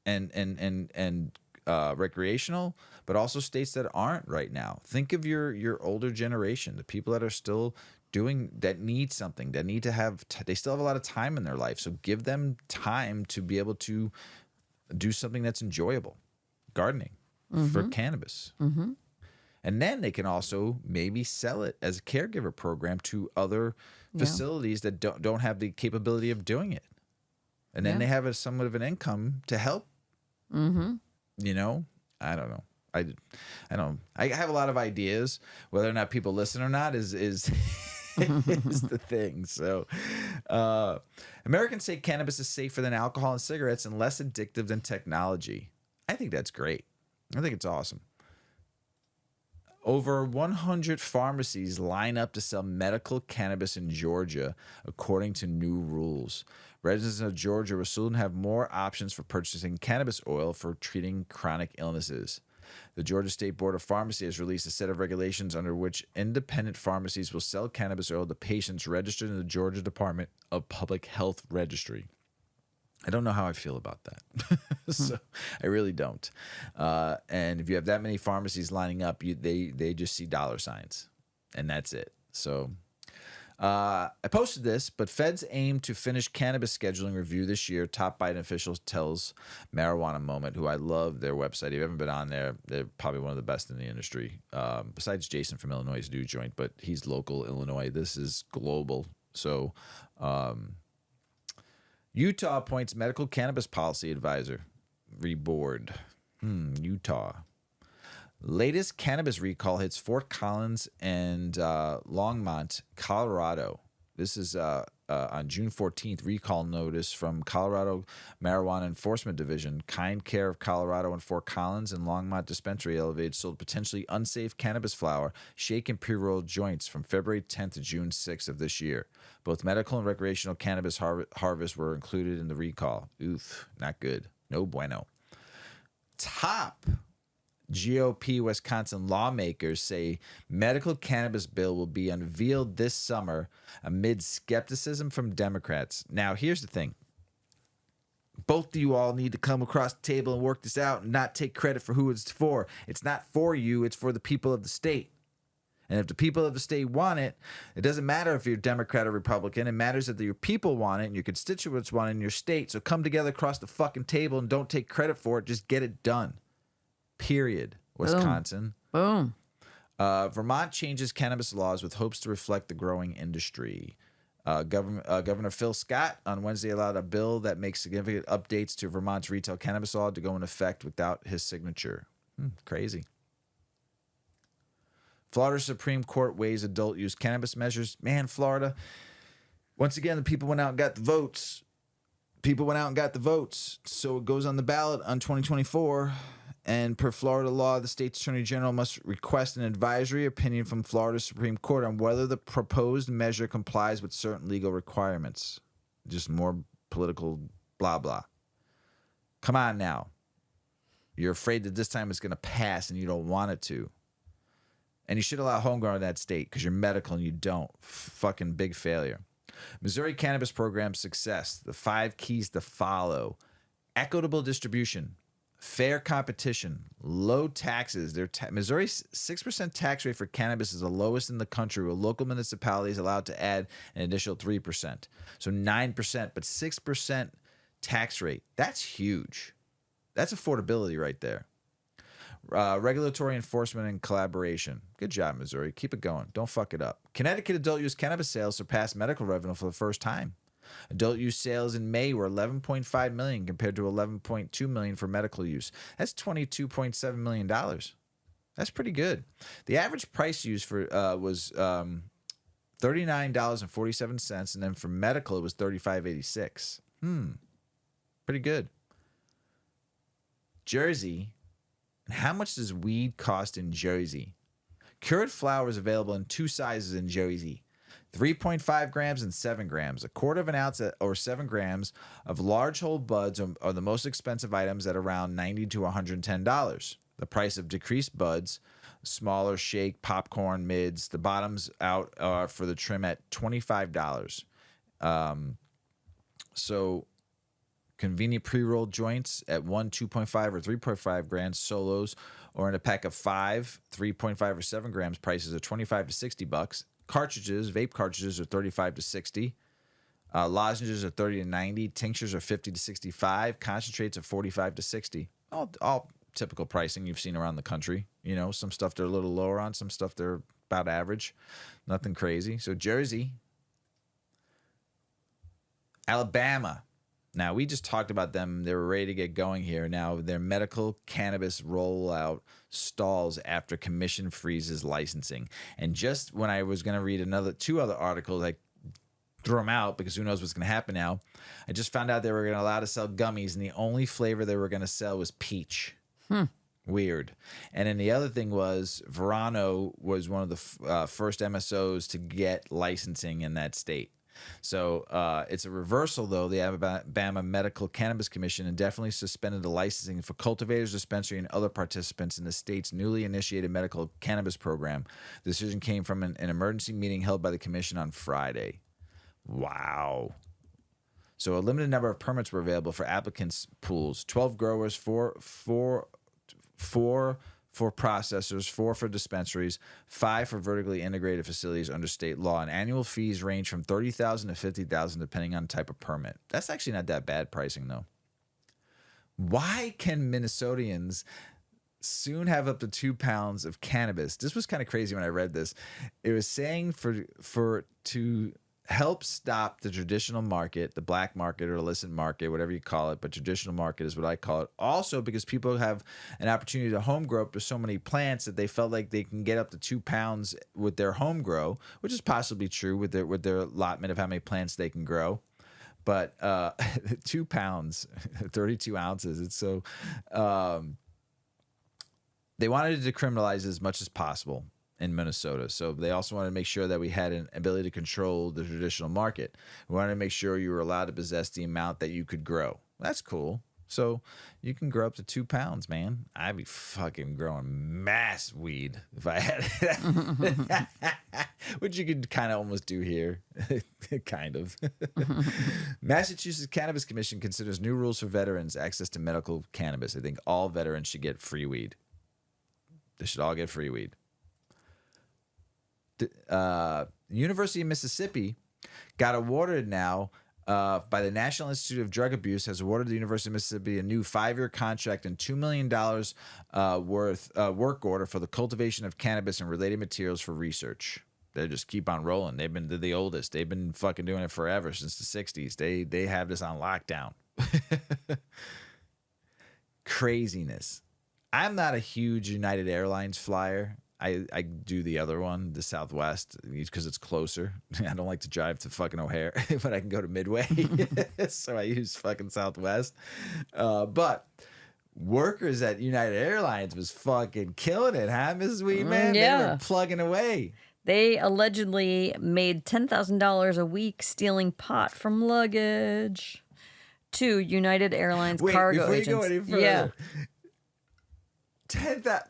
and recreational, but also states that aren't right now. Think of your older generation, the people that are still that need something, that need to have, they still have a lot of time in their life. So give them time to be able to do something that's enjoyable, gardening for cannabis. Mm-hmm. And then they can also maybe sell it as a caregiver program to other facilities that don't have the capability of doing it. And then they have somewhat of an income to help. Mm-hmm. I don't know. I have a lot of ideas. Whether or not people listen or not is is the thing. So, Americans say cannabis is safer than alcohol and cigarettes and less addictive than technology. I think that's great. I think it's awesome. Over 100 pharmacies line up to sell medical cannabis in Georgia, according to new rules. Residents of Georgia will soon have more options for purchasing cannabis oil for treating chronic illnesses. The Georgia State Board of Pharmacy has released a set of regulations under which independent pharmacies will sell cannabis oil to patients registered in the Georgia Department of Public Health Registry. I don't know how I feel about that. So I really don't. And if you have that many pharmacies lining up, they just see dollar signs, and that's it. So I posted this, but feds aim to finish cannabis scheduling review this year. Top Biden official tells Marijuana Moment, who I love their website. If you haven't been on there, they're probably one of the best in the industry. Besides Jason from Illinois' New Joint, but he's local Illinois. This is global. So Utah appoints medical cannabis policy advisor. Reboard. Utah. Latest cannabis recall hits Fort Collins and Longmont, Colorado. This is on June 14th. Recall notice from Colorado Marijuana Enforcement Division. Kind Care of Colorado and Fort Collins and Longmont Dispensary elevated sold potentially unsafe cannabis flower, shake and pre-rolled joints from February 10th to June 6th of this year. Both medical and recreational cannabis harvests were included in the recall. Oof, not good. No bueno. Top GOP Wisconsin lawmakers say medical cannabis bill will be unveiled this summer amid skepticism from Democrats. Now, here's the thing. Both of you all need to come across the table and work this out and not take credit for who it's for. It's not for you. It's for the people of the state. And if the people of the state want it, it doesn't matter if you're Democrat or Republican. It matters that your people want it and your constituents want it in your state. So come together across the fucking table and don't take credit for it. Just get it done. Period. Wisconsin. Boom. Vermont changes cannabis laws with hopes to reflect the growing industry. Governor Phil Scott on Wednesday allowed a bill that makes significant updates to Vermont's retail cannabis law to go in effect without his signature. Crazy. Florida Supreme Court weighs adult use cannabis measures. Man, Florida. Once again, the people went out and got the votes. So it goes on the ballot on 2024. And per Florida law, the state's attorney general must request an advisory opinion from Florida Supreme Court on whether the proposed measure complies with certain legal requirements. Just more political blah, blah. Come on now. You're afraid that this time it's going to pass and you don't want it to. And you should allow homegrown in that state because you're medical and you don't. Fucking big failure. Missouri cannabis program success. The 5 keys to follow. Equitable distribution. Fair competition, low taxes. Missouri's 6% tax rate for cannabis is the lowest in the country, with local municipalities allowed to add an additional 3%. So 9%, but 6% tax rate. That's huge. That's affordability right there. Regulatory enforcement and collaboration. Good job, Missouri. Keep it going. Don't fuck it up. Connecticut adult use cannabis sales surpassed medical revenue for the first time. Adult use sales in May were $11.5 million compared to $11.2 million for medical use. That's $22.7 million. That's pretty good. The average price used for was $39.47, and then for medical it was $35.86. Pretty good. Jersey. How much does weed cost in Jersey? Cured flower is available in 2 sizes in Jersey. 3.5 grams and 7 grams. A quarter of an ounce or 7 grams of large whole buds are the most expensive items at around $90 to $110. The price of decreased buds, smaller shake, popcorn, mids, the bottoms out for the trim at $25. So convenient pre-rolled joints at 1, 2.5 or 3.5 grams solos, or in a pack of 5, 3.5 or 7 grams, prices are $25 to $60. Cartridges, vape cartridges are $35 to $60. Lozenges are $30 to $90. Tinctures are $50 to $65. Concentrates are $45 to $60. All typical pricing you've seen around the country. You know, some stuff they're a little lower on, some stuff they're about average. Nothing crazy. So Jersey. Alabama. Now, we just talked about them. They were ready to get going here. Now, their medical cannabis rollout stalls after commission freezes licensing. And just when I was going to read 2 other articles, I threw them out because who knows what's going to happen now. I just found out they were going to allow to sell gummies, and the only flavor they were going to sell was peach. Weird. And then the other thing was Verano was one of the first MSOs to get licensing in that state. So it's a reversal, though. The Alabama Medical Cannabis Commission indefinitely suspended the licensing for cultivators, dispensary, and other participants in the state's newly initiated medical cannabis program. The decision came from an emergency meeting held by the commission on Friday. Wow. So a limited number of permits were available for applicants' pools. 12 growers, four for processors, 4 for dispensaries, 5 for vertically integrated facilities under state law. And annual fees range from $30,000 to $50,000 depending on type of permit. That's actually not that bad pricing though. Why can Minnesotans soon have up to 2 pounds of cannabis? This was kind of crazy when I read this. It was saying to help stop the traditional market, the black market or illicit market, whatever you call it, but traditional market is what I call it. Also because people have an opportunity to home grow up to so many plants that they felt like they can get up to 2 pounds with their home grow, which is possibly true with their allotment of how many plants they can grow. But 2 pounds, 32 ounces. It's so they wanted to decriminalize as much as possible in Minnesota. So they also wanted to make sure that we had an ability to control the traditional market. We wanted to make sure you were allowed to possess the amount that you could grow. That's cool. So you can grow up to 2 pounds, man. I'd be fucking growing mass weed if I had it. Which you could kind of almost do here. Kind of. Massachusetts Cannabis Commission considers new rules for veterans' access to medical cannabis. I think all veterans should get free weed. They should all get free weed. University of Mississippi got awarded now by the National Institute of Drug Abuse, has awarded the University of Mississippi a new 5-year contract and $2 million worth work order for the cultivation of cannabis and related materials for research. They just keep on rolling. They're the oldest. They've been fucking doing it forever, since the 60s. They have this on lockdown. Craziness. I'm not a huge United Airlines flyer. I do the other one, the Southwest, because it's closer. I don't like to drive to fucking O'Hare, but I can go to Midway. So I use fucking Southwest. But workers at United Airlines was fucking killing it, huh, Mrs. Weedman? Yeah. They were plugging away. They allegedly made $10,000 a week stealing pot from luggage. 2 United Airlines cargo agents. Before you go any further, yeah. 10,000.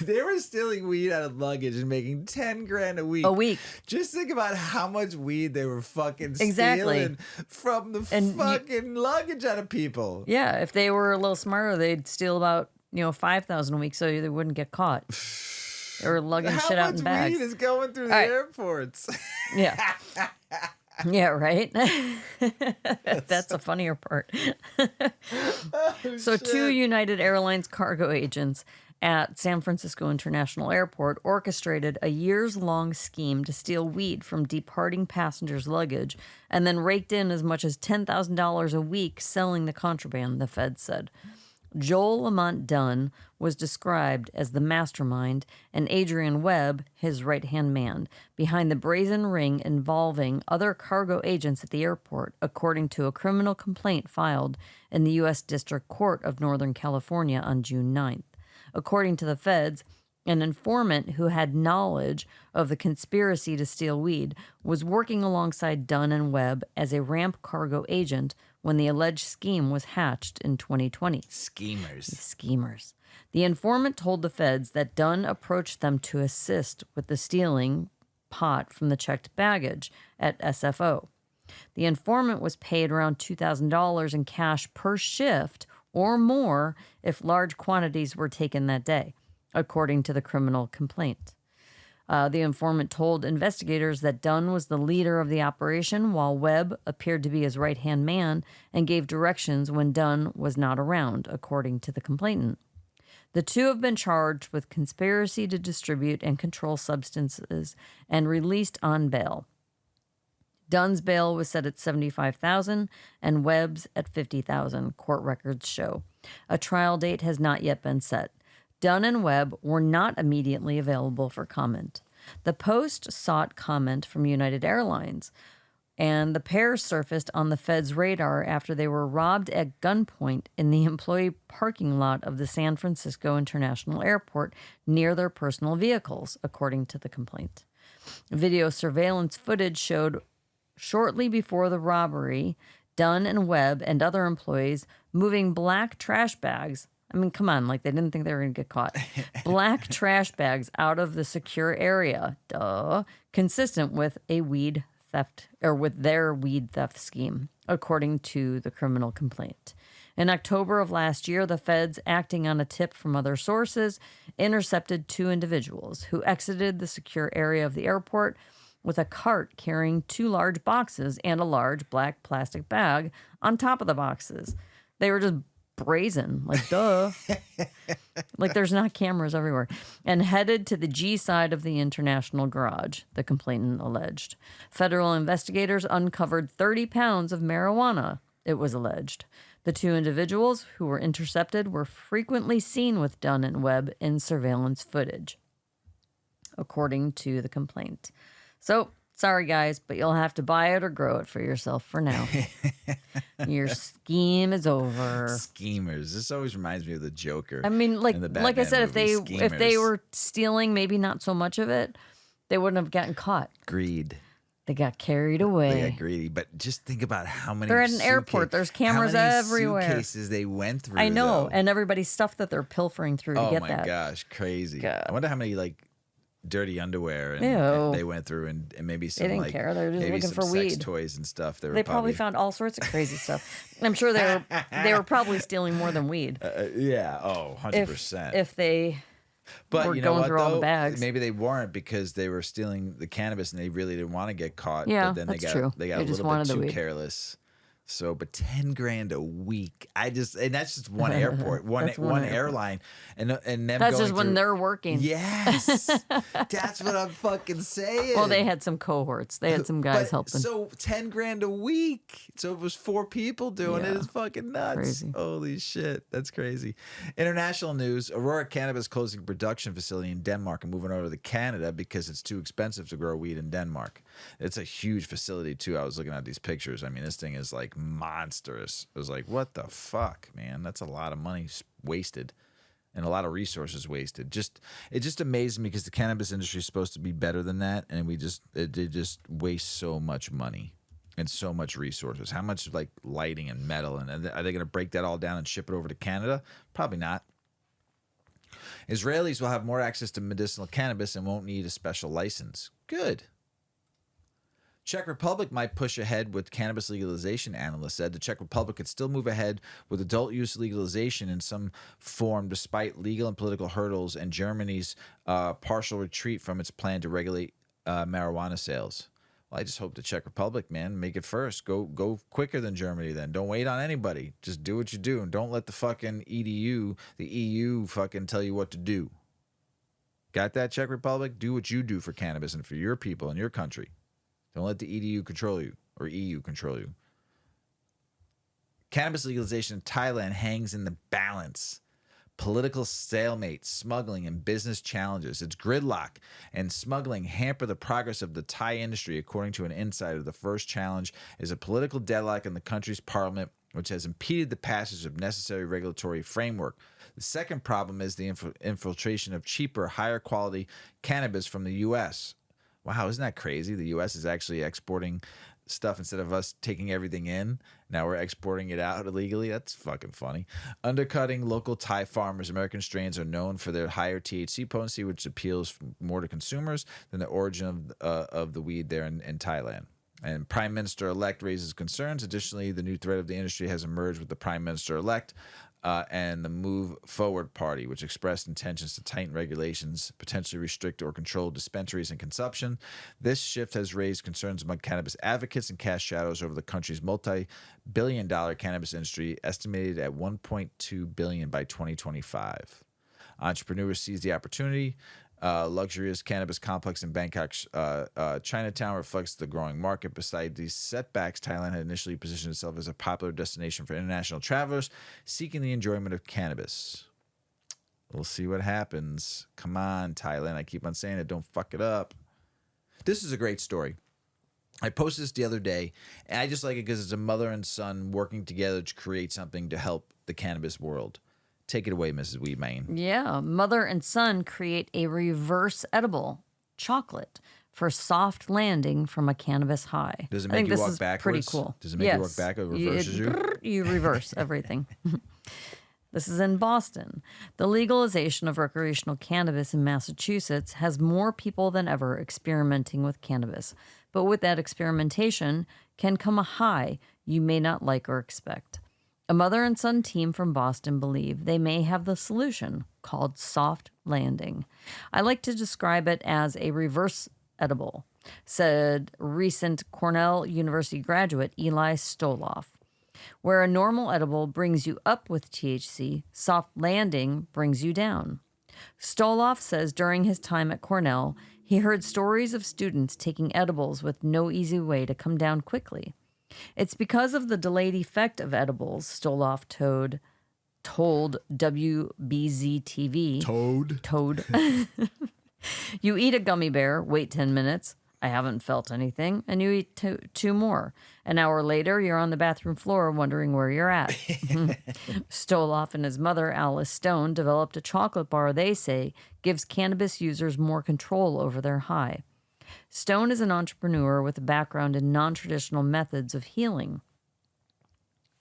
They were stealing weed out of luggage and making 10 grand a week. A week. Just think about how much weed they were fucking Exactly. stealing from the fucking luggage out of people. Yeah, if they were a little smarter, they'd steal about 5,000 a week so they wouldn't get caught. They were lugging shit out in bags. How much weed is going through the airports? Yeah. Yeah, right? That's the funnier part. So 2 United Airlines cargo agents at San Francisco International Airport orchestrated a years-long scheme to steal weed from departing passengers' luggage and then raked in as much as $10,000 a week selling the contraband, the Fed said. Joel Lamont Dunn was described as the mastermind and Adrian Webb, his right-hand man, behind the brazen ring involving other cargo agents at the airport, according to a criminal complaint filed in the U.S. District Court of Northern California on June 9th. According to the feds, an informant who had knowledge of the conspiracy to steal weed was working alongside Dunn and Webb as a ramp cargo agent when the alleged scheme was hatched in 2020. Schemers. The informant told the feds that Dunn approached them to assist with the stealing pot from the checked baggage at SFO. The informant was paid around $2,000 in cash per shift or more if large quantities were taken that day, according to the criminal complaint. The informant told investigators that Dunn was the leader of the operation, while Webb appeared to be his right-hand man and gave directions when Dunn was not around, according to the complainant. The 2 have been charged with conspiracy to distribute and control substances and released on bail. Dunn's bail was set at $75,000 and Webb's at $50,000, court records show. A trial date has not yet been set. Dunn and Webb were not immediately available for comment. The Post sought comment from United Airlines, and the pair surfaced on the Fed's radar after they were robbed at gunpoint in the employee parking lot of the San Francisco International Airport near their personal vehicles, according to the complaint. Video surveillance footage showed shortly before the robbery, Dunn and Webb and other employees moving black trash bags. I mean, come on, like they didn't think they were going to get caught. Black trash bags out of the secure area, consistent with a weed theft or with their weed theft scheme, according to the criminal complaint. In October of last year, the feds, acting on a tip from other sources, intercepted 2 individuals who exited the secure area of the airport with a cart carrying 2 large boxes and a large black plastic bag on top of the boxes. They were just brazen, like, duh. Like, there's not cameras everywhere. And headed to the G side of the International Garage, the complainant alleged. Federal investigators uncovered 30 pounds of marijuana, it was alleged. The 2 individuals who were intercepted were frequently seen with Dunn and Webb in surveillance footage, according to the complaint. So, sorry guys, but you'll have to buy it or grow it for yourself for now. Your scheme is over. Schemers. This always reminds me of the Joker. I mean, like I said, movie, if they were stealing, maybe not so much of it, they wouldn't have gotten caught. Greed. They got carried away. They got greedy. But just think about how many. They're at an airport. There's cameras everywhere. Suitcases they went through. I know, though. and everybody's stuff that they're pilfering through to get that. Oh my gosh, crazy! God. I wonder how many like dirty underwear and Ew. they went through, and maybe some They didn't like care. They were just maybe looking some for sex weed. toys and stuff. They probably found all sorts of crazy stuff. I'm sure they were probably stealing more than weed. Yeah. Oh, 100%. If they. But We're you know going what, through all the though? bags. Maybe they weren't because they were stealing the cannabis and they really didn't want to get caught. Yeah, but then that's they got true. they got They a just little wanted bit the too weed. careless. So, but $10,000 a week. And that's just one airport, one That's one airline, and them That's going just when through- they're working. Yes, that's what I'm fucking saying. Well, they had some cohorts. They had some guys But helping. So $10,000 a week. So it was 4 people doing it. Yeah. It's fucking nuts. Crazy. Holy shit, that's crazy. International news: Aurora Cannabis closing production facility in Denmark and moving over to Canada because it's too expensive to grow weed in Denmark. It's a huge facility too. I was looking at these pictures. I mean, this thing is like monstrous. It was like, what the fuck, man? That's a lot of money wasted. And a lot of resources wasted. It just amazed me because the cannabis industry is supposed to be better than that, and they just waste so much money and so much resources. How much like lighting and metal, and are they going to break that all down and ship it over to Canada? Probably not. Israelis will have more access to medicinal cannabis and won't need a special license. Good. Czech Republic might push ahead with cannabis legalization, analysts said. The Czech Republic could still move ahead with adult use legalization in some form despite legal and political hurdles and Germany's partial retreat from its plan to regulate marijuana sales. Well, I just hope the Czech Republic, man, make it first. Go quicker than Germany then. Don't wait on anybody. Just do what you do, and don't let the fucking EDU, the EU fucking tell you what to do. Got that, Czech Republic? Do what you do for cannabis and for your people and your country. Don't let the EDU control you or EU control you. Cannabis legalization in Thailand hangs in the balance. Political stalemate, smuggling, and business challenges. Its gridlock and smuggling hamper the progress of the Thai industry, according to an insider. The first challenge is a political deadlock in the country's parliament, which has impeded the passage of necessary regulatory framework. The second problem is the infiltration of cheaper, higher quality cannabis from the U.S. Wow, isn't that crazy? The U.S. is actually exporting stuff instead of us taking everything in. Now we're exporting it out illegally. That's fucking funny. Undercutting local Thai farmers. American strains are known for their higher THC potency, which appeals more to consumers than the origin of the weed there in Thailand. And Prime Minister-elect raises concerns. Additionally, the new threat of the industry has emerged with the Prime Minister-elect and the Move Forward Party, which expressed intentions to tighten regulations, potentially restrict or control dispensaries and consumption. This shift has raised concerns among cannabis advocates and cast shadows over the country's multi-billion-dollar cannabis industry, estimated at $1.2 billion by 2025. Entrepreneurs seize the opportunity. Luxurious cannabis complex in Bangkok, Chinatown reflects the growing market. Beside these setbacks, Thailand had initially positioned itself as a popular destination for international travelers seeking the enjoyment of cannabis. We'll see what happens. Come on, Thailand. I keep on saying it. Don't fuck it up. This is a great story. I posted this the other day, and I just like it because it's a mother and son working together to create something to help the cannabis world. Take it away, Mrs. Weedman. Yeah. Mother and son create a reverse edible chocolate for soft landing from a cannabis high. Does it I make think you this walk is backwards? pretty cool. Does it make you walk back? It reverses you? You reverse everything. This is in Boston. The legalization of recreational cannabis in Massachusetts has more people than ever experimenting with cannabis. But with that experimentation can come a high you may not like or expect. A mother and son team from Boston believe they may have the solution, called soft landing. I like to describe it as a reverse edible, said recent Cornell University graduate Eli Stoloff. Where a normal edible brings you up with THC, soft landing brings you down. Stoloff says during his time at Cornell, he heard stories of students taking edibles with no easy way to come down quickly. It's because of the delayed effect of edibles, Stoloff told WBZ TV. Toad. You eat a gummy bear, wait 10 minutes. I haven't felt anything. And you eat two more. An hour later, you're on the bathroom floor wondering where you're at. Stoloff and his mother, Alice Stone, developed a chocolate bar they say gives cannabis users more control over their high. Stone is an entrepreneur with a background in non-traditional methods of healing.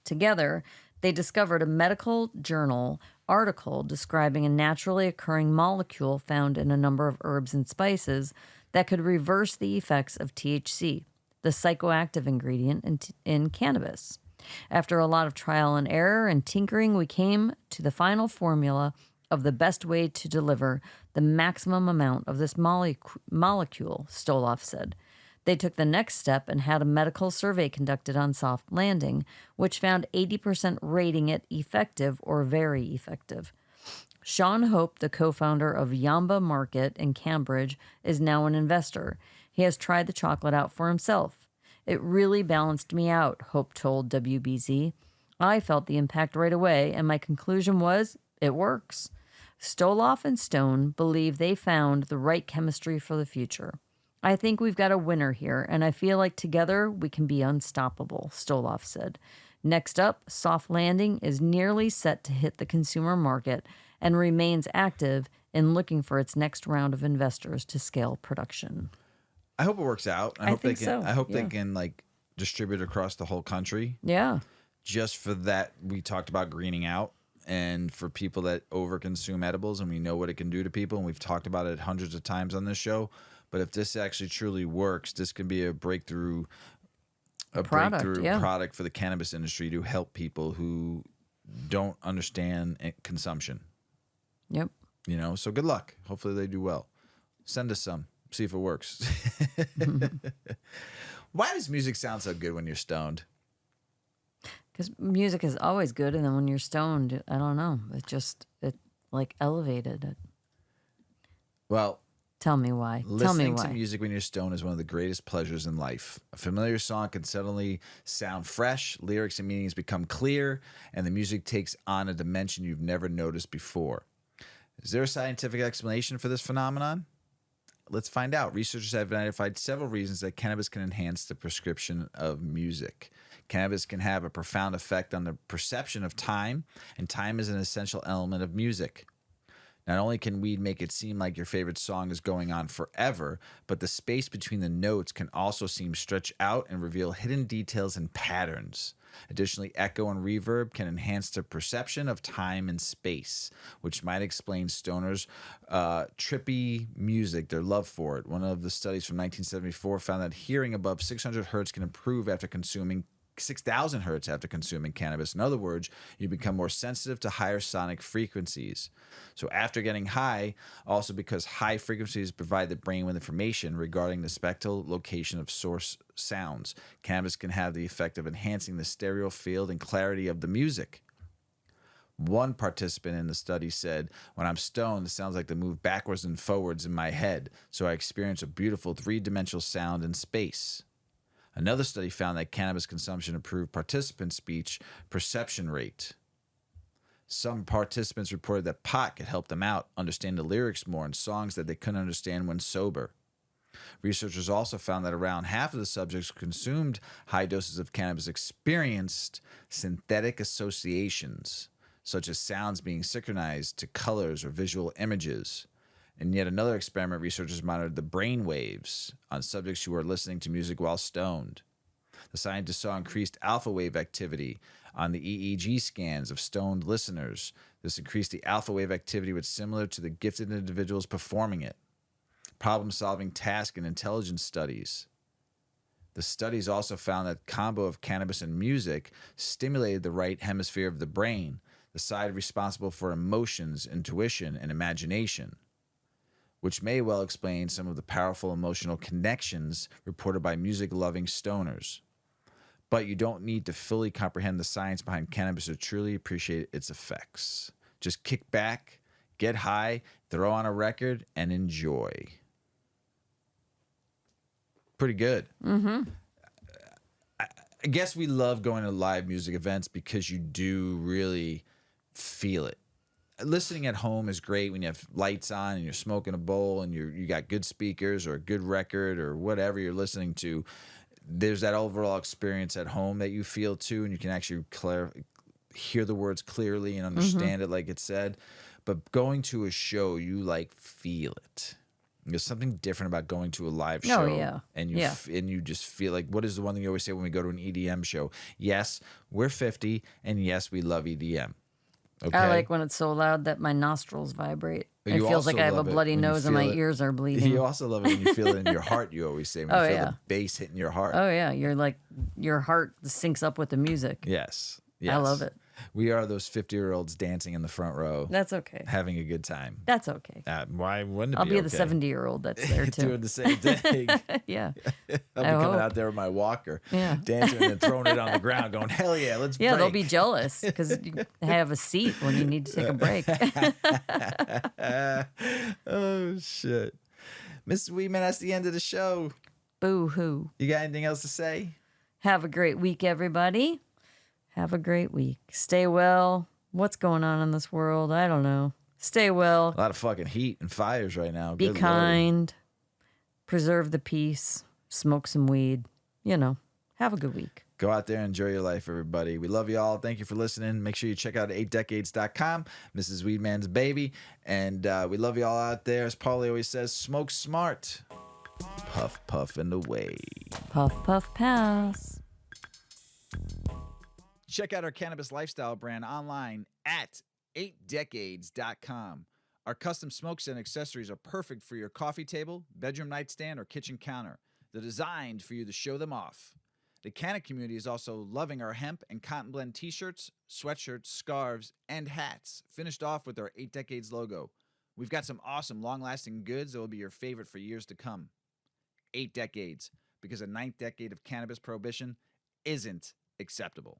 Together, they discovered a medical journal article describing a naturally occurring molecule found in a number of herbs and spices that could reverse the effects of THC, the psychoactive ingredient in cannabis. After a lot of trial and error and tinkering, we came to the final formula of the best way to deliver the maximum amount of this molecule, Stoloff said. They took the next step and had a medical survey conducted on soft landing, which found 80% rating it effective or very effective. Sean Hope, the co-founder of Yamba Market in Cambridge, is now an investor. He has tried the chocolate out for himself. It really balanced me out, Hope told WBZ. I felt the impact right away, and my conclusion was, it works. Stoloff and Stone believe they found the right chemistry for the future. I think we've got a winner here, and I feel like together we can be unstoppable, Stoloff said. Next up, soft landing is nearly set to hit the consumer market and remains active in looking for its next round of investors to scale production. I hope it works out. I hope think they can. so. I hope Yeah. they can like distribute across the whole country. Yeah. Just for that, we talked about greening out, and for people that overconsume edibles, and we know what it can do to people, and we've talked about it hundreds of times on this show. But if this actually truly works, this can be a breakthrough product for the cannabis industry to help people who don't understand consumption. Yep. You know, so good luck. Hopefully they do well. Send us some. See if it works. Why does music sound so good when you're stoned? Because music is always good, and then when you're stoned, I don't know. It like elevated it. Well, Tell me why. listening to music when you're stoned is one of the greatest pleasures in life. A familiar song can suddenly sound fresh, lyrics and meanings become clear, and the music takes on a dimension you've never noticed before. Is there a scientific explanation for this phenomenon? Let's find out. Researchers have identified several reasons that cannabis can enhance the perception of music. Cannabis can have a profound effect on the perception of time, and time is an essential element of music. Not only can weed make it seem like your favorite song is going on forever, but the space between the notes can also seem stretched out and reveal hidden details and patterns. Additionally, echo and reverb can enhance the perception of time and space, which might explain stoners' trippy music, their love for it. One of the studies from 1974 found that hearing above 600 hertz can improve after consuming 6,000 hertz after consuming cannabis. In other words, you become more sensitive to higher sonic frequencies. So after getting high, also because high frequencies provide the brain with information regarding the spectral location of source sounds, cannabis can have the effect of enhancing the stereo field and clarity of the music. One participant in the study said, when I'm stoned, it sounds like they move backwards and forwards in my head, so I experience a beautiful three-dimensional sound in space. Another study found that cannabis consumption improved participant speech perception rate. Some participants reported that pot could help them out understand the lyrics more in songs that they couldn't understand when sober. Researchers also found that around half of the subjects who consumed high doses of cannabis experienced synthetic associations, such as sounds being synchronized to colors or visual images. In yet another experiment, researchers monitored the brain waves on subjects who were listening to music while stoned. The scientists saw increased alpha wave activity on the EEG scans of stoned listeners. This increased the alpha wave activity, which is similar to the gifted individuals performing it. Problem-solving task and intelligence studies. The studies also found that combo of cannabis and music stimulated the right hemisphere of the brain, the side responsible for emotions, intuition, and imagination, which may well explain some of the powerful emotional connections reported by music-loving stoners. But you don't need to fully comprehend the science behind cannabis to truly appreciate its effects. Just kick back, get high, throw on a record, and enjoy. Pretty good. Mm-hmm. I guess we love going to live music events because you do really feel it. Listening at home is great when you have lights on and you're smoking a bowl and you got good speakers or a good record or whatever you're listening to. There's that overall experience at home that you feel too, and you can actually hear the words clearly and understand it like it said. But going to a show, you like feel it. There's something different about going to a live show. Oh, yeah. And you just feel like, what is the one thing you always say when we go to an EDM show? Yes, we're 50, and yes, we love EDM. Okay? I like when it's so loud that my nostrils vibrate. It You feels like also I have a love it bloody when you nose and my feel it. ears are bleeding. You also love it when you feel it in your heart, you always say, when you feel the bass hitting your heart. Oh, yeah. You're like, your heart syncs up with the music. Yes. I love it. We are those 50-year-olds dancing in the front row. That's okay. Having a good time. That's okay. Why wouldn't it I'll be be okay? the 70-year-old that's there too. Doing the same thing. Yeah. I'll be coming out there with my walker, dancing and then throwing it on the ground, going, hell yeah, let's break. They'll be jealous because you have a seat when you need to take a break. Oh, shit. Mrs. Weedman, that's the end of the show. Boo-hoo. You got anything else to say? Have a great week, everybody. Have a great week. Stay well. What's going on in this world? I don't know. Stay well. A lot of fucking heat and fires right now. Be Good kind. Lord. Preserve the peace. Smoke some weed. Have a good week. Go out there and enjoy your life, everybody. We love you all. Thank you for listening. Make sure you check out 8decades.com, Mrs. Weedman's baby. And we love you all out there. As Paulie always says, smoke smart. Puff, puff, and away. Puff, puff, pass. Check out our cannabis lifestyle brand online at 8decades.com. Our custom smokes and accessories are perfect for your coffee table, bedroom nightstand, or kitchen counter. They're designed for you to show them off. The Canna community is also loving our hemp and cotton blend t-shirts, sweatshirts, scarves, and hats, finished off with our 8 Decades logo. We've got some awesome long-lasting goods that will be your favorite for years to come. 8 Decades, because a 9th decade of cannabis prohibition isn't acceptable.